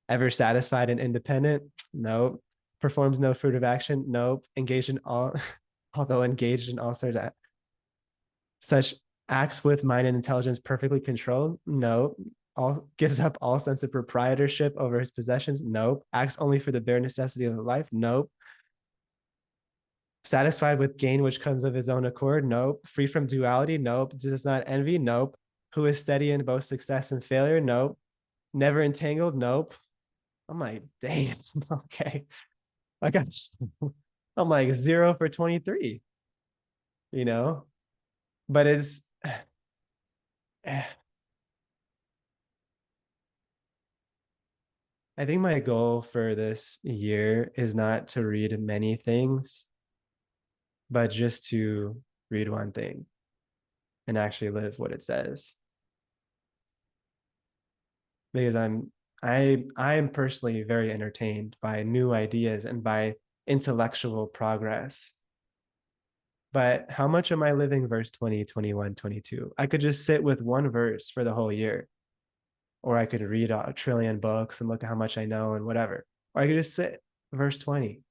Ever satisfied and independent? Nope. Performs no fruitive action? Nope. Engaged in all, although engaged in all sorts of such acts with mind and intelligence perfectly controlled? No. All gives up all sense of proprietorship over his possessions? Nope. Acts only for the bare necessity of life? Nope. Satisfied with gain which comes of his own accord? Nope. Free from duality? Nope. Does not envy? Nope. Who is steady in both success and failure? Nope. Never entangled? Nope. I'm like, damn, okay. I got, I'm like 0 for 23, you know? But it's, I think my goal for this year is not to read many things, but just to read one thing and actually live what it says. Because I am personally very entertained by new ideas and by intellectual progress. But how much am I living verse 20, 21, 22? I could just sit with one verse for the whole year, or I could read a trillion books and look at how much I know and whatever. Or I could just sit verse 20.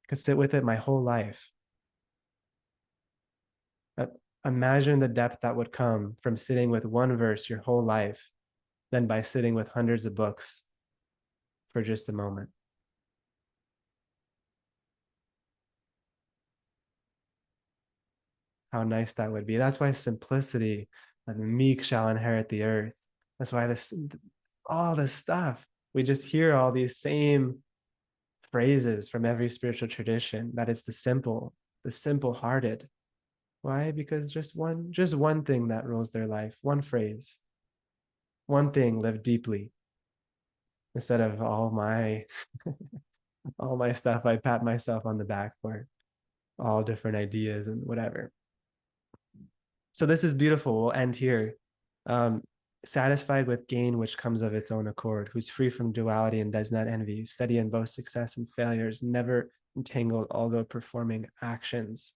I could sit with it my whole life. Imagine the depth that would come from sitting with one verse your whole life than by sitting with hundreds of books for just a moment. How nice that would be. That's why simplicity and the meek shall inherit the earth. That's why this, all this stuff, we just hear all these same phrases from every spiritual tradition, that it's the simple hearted. Why? Because just one thing that rules their life, one phrase, one thing, live deeply, instead of all my stuff I pat myself on the back for, all different ideas and whatever. So this is beautiful. We'll end here. Um, Satisfied with gain which comes of its own accord, who's free from duality and does not envy, steady in both success and failures, never entangled, although performing actions.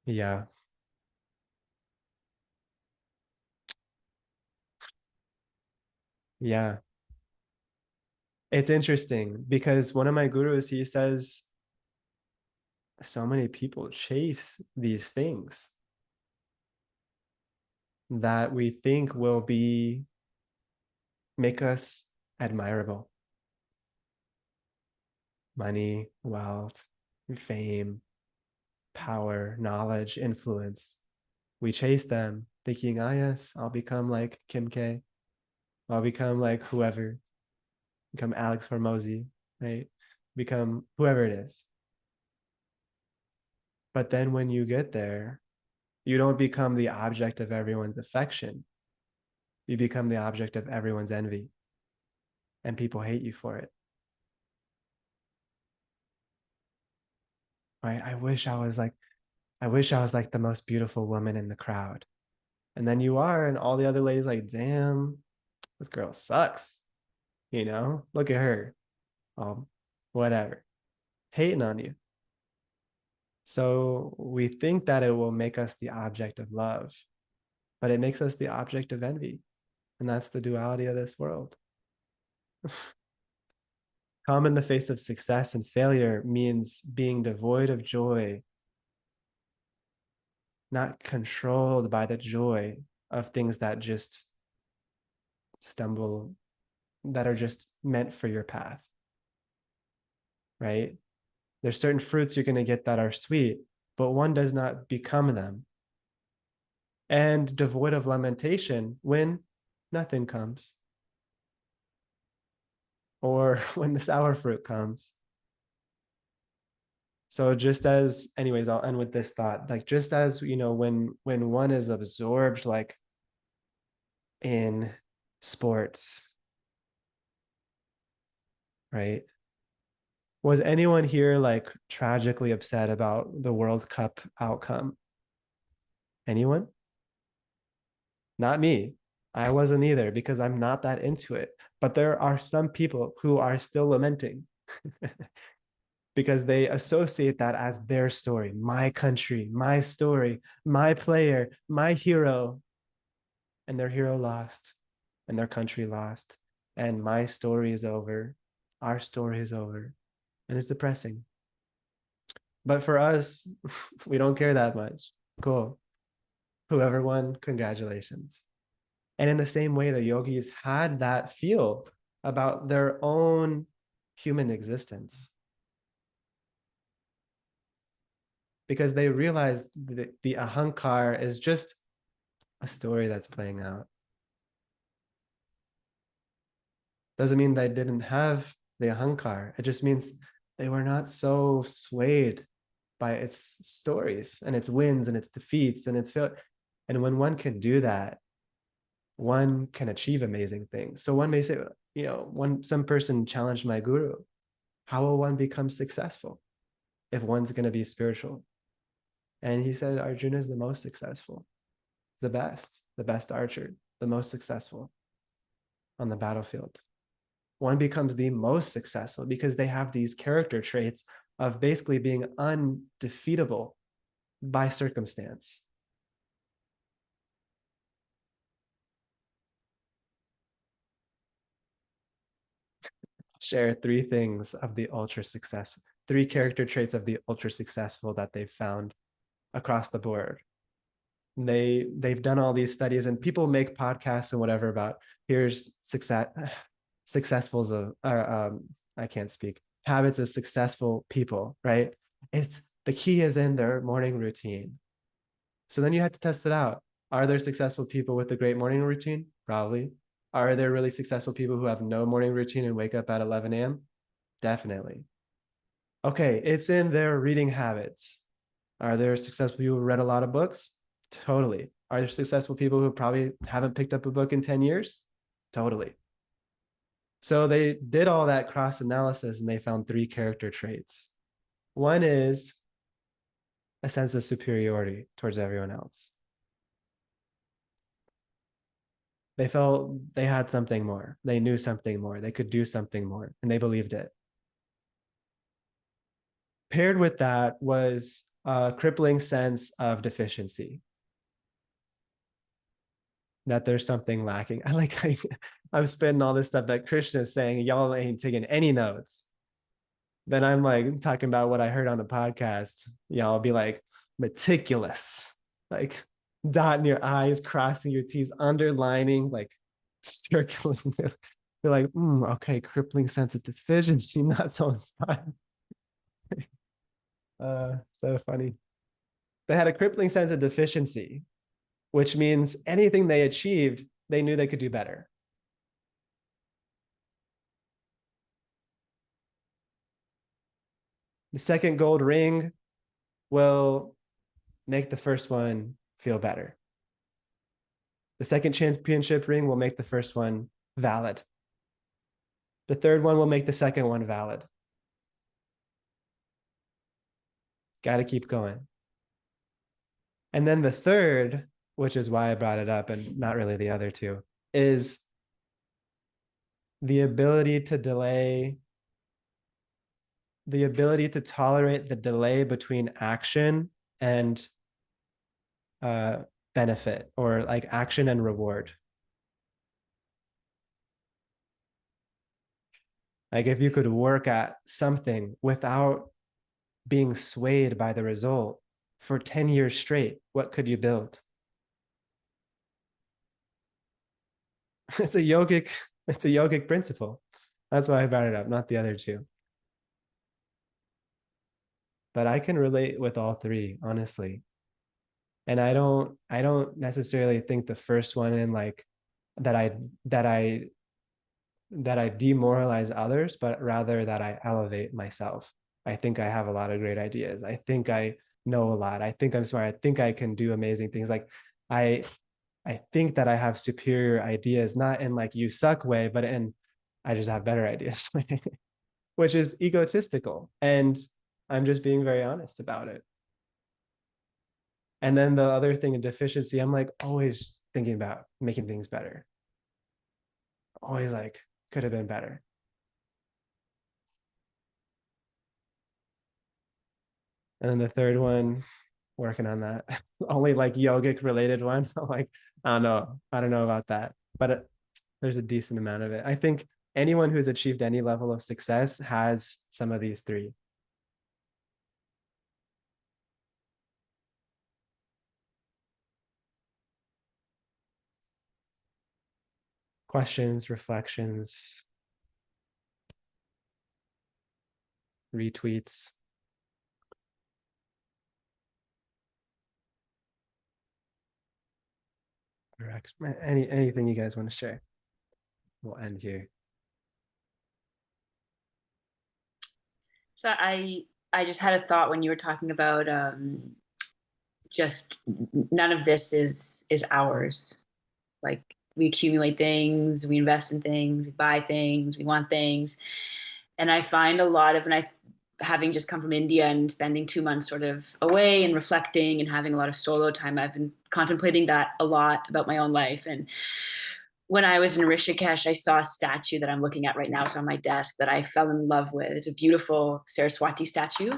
Yeah. Yeah. It's interesting because one of my gurus, he says so many people chase these things that we think will be make us admirable. Money, wealth, fame, power, knowledge, influence. We chase them thinking, ah, yes, I'll become like Kim K. I'll become like whoever, become Alex Hormozy, right? Become whoever it is. But then when you get there, you don't become the object of everyone's affection. You become the object of everyone's envy, and people hate you for it. Right? I wish I was like the most beautiful woman in the crowd. And then you are, and all the other ladies like, damn, this girl sucks. You know, look at her. Whatever. Hating on you. So we think that it will make us the object of love, but it makes us the object of envy. And that's the duality of this world. Calm in the face of success and failure means being devoid of joy not controlled by the joy of things that just stumble, that are just meant for your path, right? There's certain fruits you're going to get that are sweet, but one does not become them. And devoid of lamentation when nothing comes, or when the sour fruit comes. So just as, anyways, I'll end with this thought. Like just as, when one is absorbed, like in sports, right? Was anyone here like tragically upset about the World Cup outcome? Anyone? Not me. I wasn't either because I'm not that into it. But there are some people who are still lamenting because they associate that as their story, my country, my story, my player, my hero. And their hero lost, and their country lost. And my story is over. Our story is over. And it's depressing. But for us, we don't care that much. Cool. Whoever won, congratulations. And in the same way, the yogis had that feel about their own human existence because they realized that the ahankar is just a story that's playing out. Doesn't mean they didn't have the ahankar. It just means they were not so swayed by its stories and its wins and its defeats and its fail. And when one can do that, one can achieve amazing things. So one may say, some person challenged my guru, how will one become successful if one's going to be spiritual? And he said, Arjuna is the most successful, the best archer, the most successful on the battlefield. One becomes the most successful because they have these character traits of basically being undefeatable by circumstance. Share three things of the ultra success, three character traits of the ultra successful that they've found across the board. They've done all these studies, and people make podcasts and whatever about here's successfuls of I can't speak, habits of successful people, right? It's the key is in their morning routine. So then you have to test it out. Are there successful people with a great morning routine? Probably. Are there really successful people who have no morning routine and wake up at 11 a.m.? Definitely. Okay, it's in their reading habits. Are there successful people who read a lot of books? Totally. Are there successful people who probably haven't picked up a book in 10 years? Totally. So they did all that cross analysis and they found three character traits. One is a sense of superiority towards everyone else. They felt they had something more. They knew something more. They could do something more, and they believed it. Paired with that was a crippling sense of deficiency, that there's something lacking. I'm spitting all this stuff that Krishna is saying, y'all ain't taking any notes. Then I'm like talking about what I heard on a podcast. Y'all be like meticulous, like dotting your I's, crossing your T's, underlining, like circling. You're like, okay, crippling sense of deficiency, not so inspired. So funny. They had a crippling sense of deficiency, which means anything they achieved, they knew they could do better. The second gold ring will make the first one feel better. The second championship ring will make the first one valid. The third one will make the second one valid. Got to keep going. And then the third, which is why I brought it up and not really the other two, is the ability to delay, the ability to tolerate the delay between action and uh, benefit, or like action and reward. Like if you could work at something without being swayed by the result, for 10 years straight, what could you build? It's a yogic principle. That's why I brought it up, not the other two. But I can relate with all three, honestly. And I don't necessarily think the first one in like that I that I that I demoralize others, but rather that I elevate myself. I think I have a lot of great ideas. I think I know a lot. I think I'm smart. I think I can do amazing things. Like I I think that I have superior ideas, not in like you suck way, but in I just have better ideas, which is egotistical. And I'm just being very honest about it. And then the other thing in deficiency, I'm like always thinking about making things better. Always like could have been better. And then the third one, working on that. Only like yogic related one. Like, I don't know. I don't know about that. But there's a decent amount of it. I think anyone who's achieved any level of success has some of these three. Questions, reflections, retweets. Anything you guys want to share. We'll end here. So I just had a thought when you were talking about just none of this is ours. Like we accumulate things, we invest in things, we buy things, we want things. And I find a lot of, and I, having just come from India and spending 2 months sort of away and reflecting and having a lot of solo time, I've been contemplating that a lot about my own life. And when I was in Rishikesh, I saw a statue that I'm looking at right now. It's on my desk that I fell in love with. It's a beautiful Saraswati statue.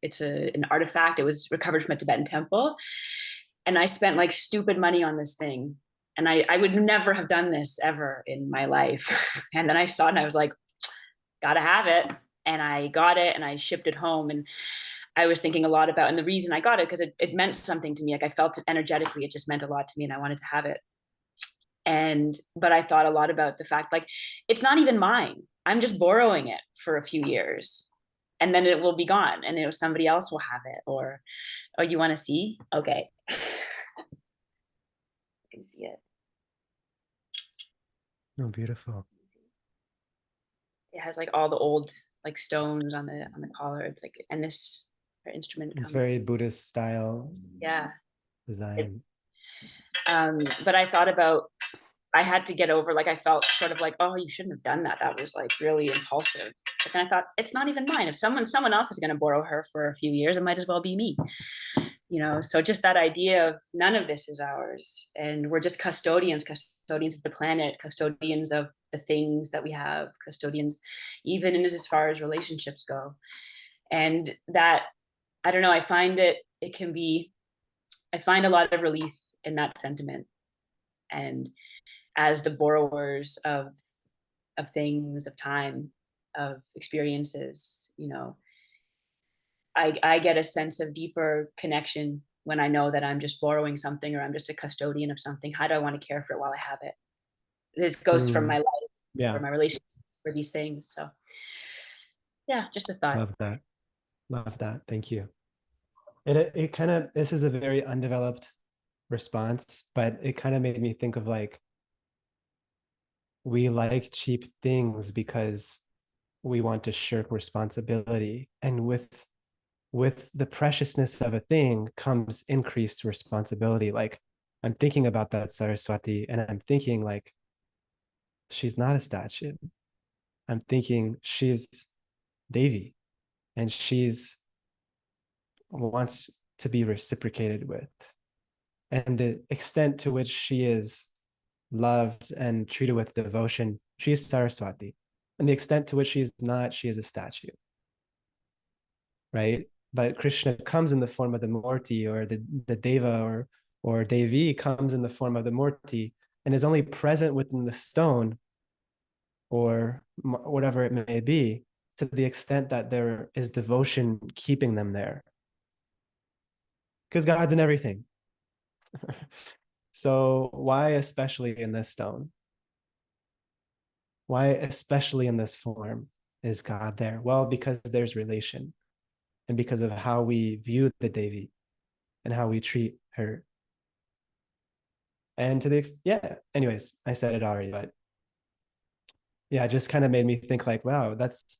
It's an artifact. It was recovered from a Tibetan temple. And I spent like stupid money on this thing. And I would never have done this ever in my life. And then I saw it and I was like, gotta have it. And I got it and I shipped it home. And I was thinking a lot about, and the reason I got it, because it meant something to me. Like I felt it energetically, it just meant a lot to me and I wanted to have it. And, but I thought a lot about the fact, like, it's not even mine. I'm just borrowing it for a few years and then it will be gone and somebody else will have it. Or, oh, you want to see? Okay. You can see it. Oh, beautiful. It has like all the old like stones on the collar. It's like, and this instrument It's comes. very Buddhist style Yeah. design. But I thought about, I had to get over, like, I felt sort of like, oh, you shouldn't have done that. That was like really impulsive. But then I thought, it's not even mine. If someone else is going to borrow her for a few years, it might as well be me. So just that idea of none of this is ours. And we're just custodians of the planet, custodians of the things that we have, custodians, even in as far as relationships go. And that, I don't know, I find it can be, I find a lot of relief in that sentiment. And as the borrowers of things, of time, of experiences, I get a sense of deeper connection when I know that I'm just borrowing something or I'm just a custodian of something. How do I want to care for it while I have it? This goes from my life or Yeah, my relationships for these things. So yeah, just a thought. love that. Love that. Thank you. It kind of, this is a very undeveloped response, but it kind of made me think of like we like cheap things because we want to shirk responsibility, and with the preciousness of a thing comes increased responsibility. Like I'm thinking about that Saraswati and I'm thinking like she's not a statue. I'm thinking she's Devi and she's wants to be reciprocated with, and the extent to which she is loved and treated with devotion, she is Saraswati. And the extent to which she is not, she is a statue, right? But Krishna comes in the form of the Murti, or the Deva, or Devi comes in the form of the Murti and is only present within the stone or whatever it may be, to the extent that there is devotion keeping them there. because God's in everything. So why especially in this stone? Why especially in this form is God there? Well, because there's relation, and because of how we view the Devi and how we treat her. And to the yeah, anyways, I said it already, but yeah, it just kind of made me think like, wow, that's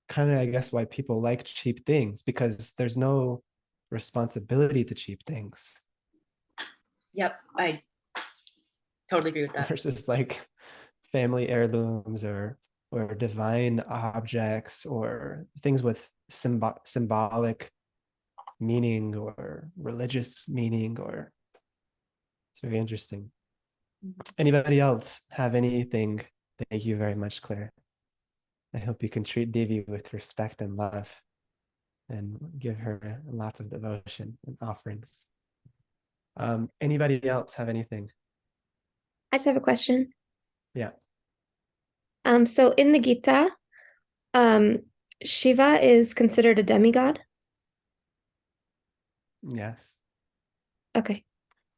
kind of, I guess, why people like cheap things, because there's no responsibility to cheap things Yep, I totally agree with that. versus like family heirlooms or divine objects or things with symbolic meaning or religious meaning. Or it's very interesting. Anybody else have anything? Thank you very much, Claire. I hope you can treat Devi with respect and love and give her lots of devotion and offerings. Anybody else have anything? I just have a question. Yeah. So in the Gita, um, Shiva is considered a demigod. Yes. Okay.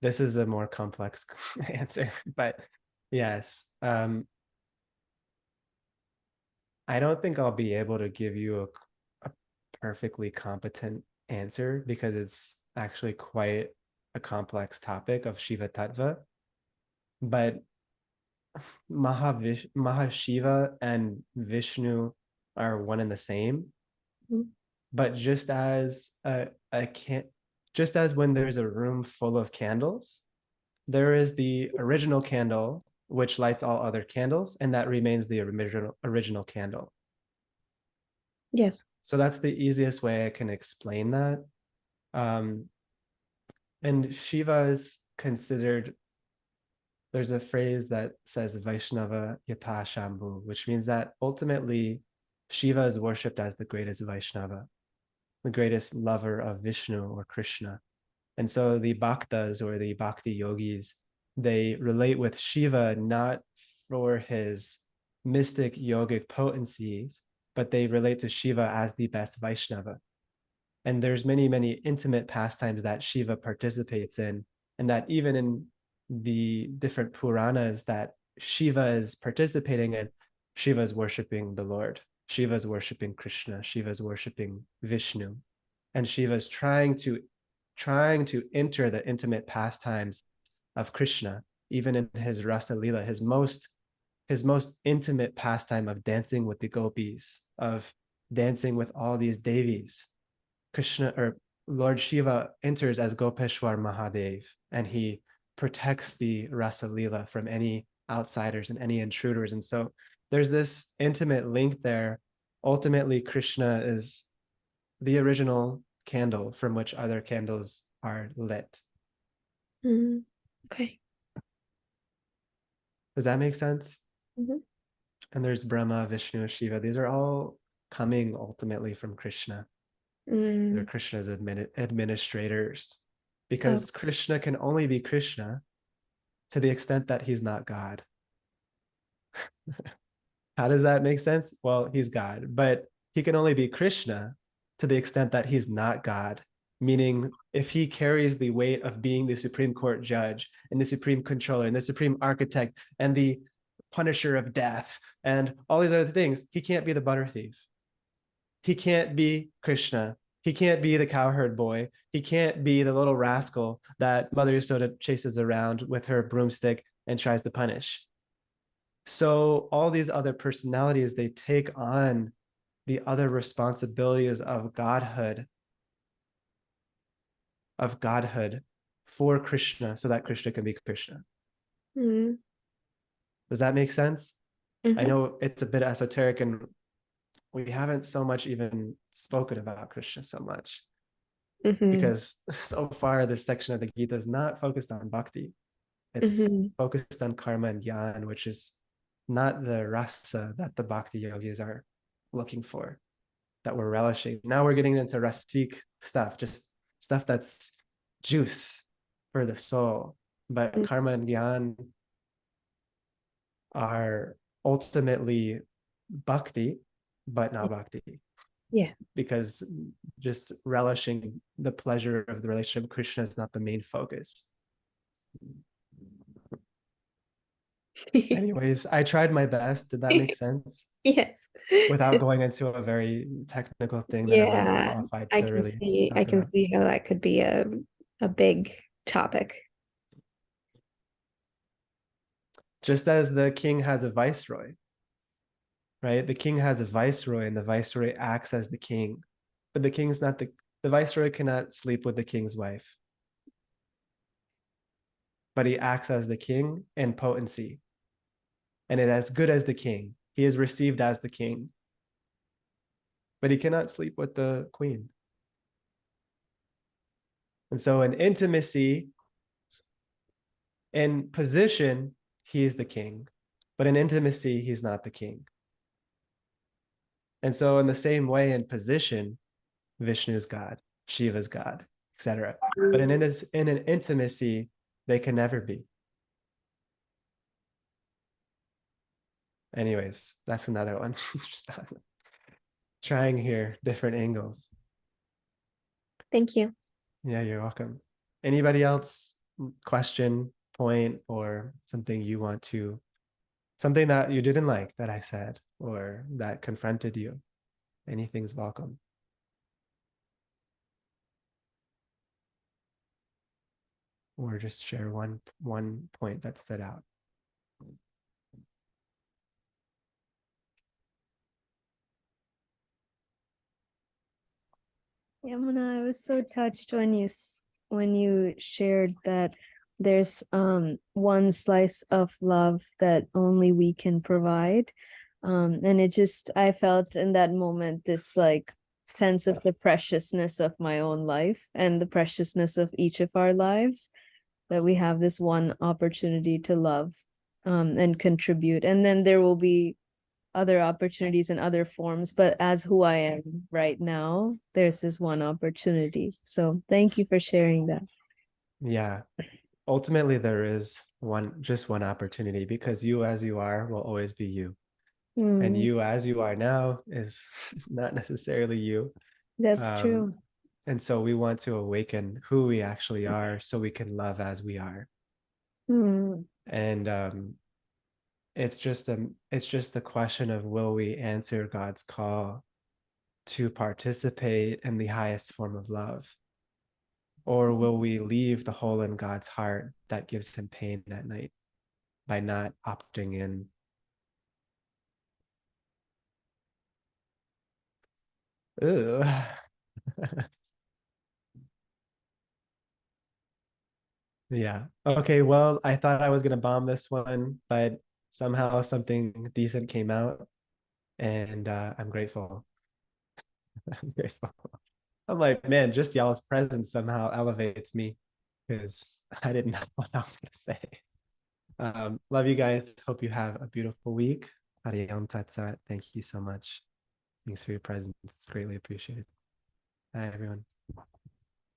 This is a more complex answer, but yes. I don't think I'll be able to give you a perfectly competent answer because it's actually quite a complex topic of Shiva Tattva. But Mahashiva and Vishnu are one and the same. Mhm. But just as when there's a room full of candles, there is the original candle which lights all other candles, and that remains the original candle. Yes. So that's the easiest way I can explain that. Um, and Shiva is considered, there's a phrase that says Vaishnava Yata Shambhu, which means that ultimately Shiva is worshipped as the greatest Vaishnava, the greatest lover of Vishnu or Krishna. And so the bhaktas or the bhakti yogis, they relate with Shiva not for his mystic yogic potencies, but they relate to Shiva as the best Vaishnava. And there's many intimate pastimes that Shiva participates in, and that even in the different Puranas that Shiva is participating in, Shiva is worshiping the Lord, Shiva is worshiping Krishna, Shiva is worshiping Vishnu, and Shiva is trying to enter the intimate pastimes of Krishna, even in his Rasa Lila, his most intimate pastime of dancing with the gopis, of dancing with all these devis. Krishna or Lord Shiva enters as Gopeshwar Mahadev, and he protects the Rasa Lila from any outsiders and any intruders. And so there's this intimate link there. Ultimately, Krishna is the original candle from which other candles are lit. Mm, okay. Does that make sense? Mhm. And there's Brahma, Vishnu, Shiva. These are all coming ultimately from Krishna. They're Mm, Krishna's administrators, oh. because Krishna can only be Krishna to the extent that he's not God. How does that make sense? Well, he's God, but he can only be Krishna to the extent that he's not God. Meaning, if he carries the weight of being the Supreme Court judge and the Supreme Controller and the Supreme Architect and the Punisher of death and all these other things, he can't be the butter thief. He can't be Krishna. He can't be the cowherd boy. He can't be the little rascal that Mother Yasoda chases around with her broomstick and tries to punish. So all these other personalities, they take on the other responsibilities of godhood for Krishna, so that Krishna can be Krishna. Mm, Does that make sense? I mhm, know it's a bit esoteric, and we haven't so much even spoken about Krishna so much, mhm, because so far this section of the Gita is not focused on bhakti. It's mhm, focused on karma and jnana, which is not the rasa that the bhakti yogis are looking for, that we're relishing. Now we're getting into rasik stuff, just stuff that's juice for the soul. But mm, karma and jnana are ultimately bhakti, but not bhakti. Yeah. because just relishing the pleasure of the relationship with Krishna is not the main focus. Anyways, I tried my best. Did that make sense? Yes. Without going into a very technical thing that I'm not Yeah, qualified to really I talk can about. see how that could be a big topic. Just as the king has a viceroy, right? The king has a viceroy and the viceroy acts as the king, but the king's not the viceroy cannot sleep with the king's wife, but he acts as the king in potency and is as good as the king. He is received as the king, but he cannot sleep with the queen. And so in intimacy, in position, he is the king, but in intimacy, he's not the king. And so in the same way, in position, Vishnu's God, Shiva's God, etc. But in an intimacy, they can never be. Anyways, that's another one. Just trying here different angles. Thank you. Yeah, you're welcome. Anybody else question, point, or something you want to, something that you didn't like that I said or that confronted you? Anything's welcome. Or just share one point that stood out. Yamuna, I was so touched when when you shared that there's one slice of love that only we can provide. And it just, I felt in that moment this like sense of the preciousness of my own life and the preciousness of each of our lives, that we have this one opportunity to love and contribute. And then there will be other opportunities in other forms, but as who I am right now, there's this one opportunity. So thank you for sharing that. Yeah. Ultimately, there is just one opportunity because you as you are will always be you. And you as you are now is not necessarily you. That's true. And so we want to awaken who we actually are so we can love as we are. And it's just a question of, will we answer God's call to participate in the highest form of love, or will we leave the hole in God's heart that gives him pain at night by not opting in? Yeah. Okay, well, I thought I was gonna bomb this one, but somehow something decent came out, and I'm grateful. I'm grateful. I'm like, man, just y'all's presence somehow elevates me because I didn't know what I was gonna say. Love you guys. Hope you have a beautiful week. Hariyam Tat Sat. Thank you so much. Thanks for your presence. It's greatly appreciated. Bye, everyone.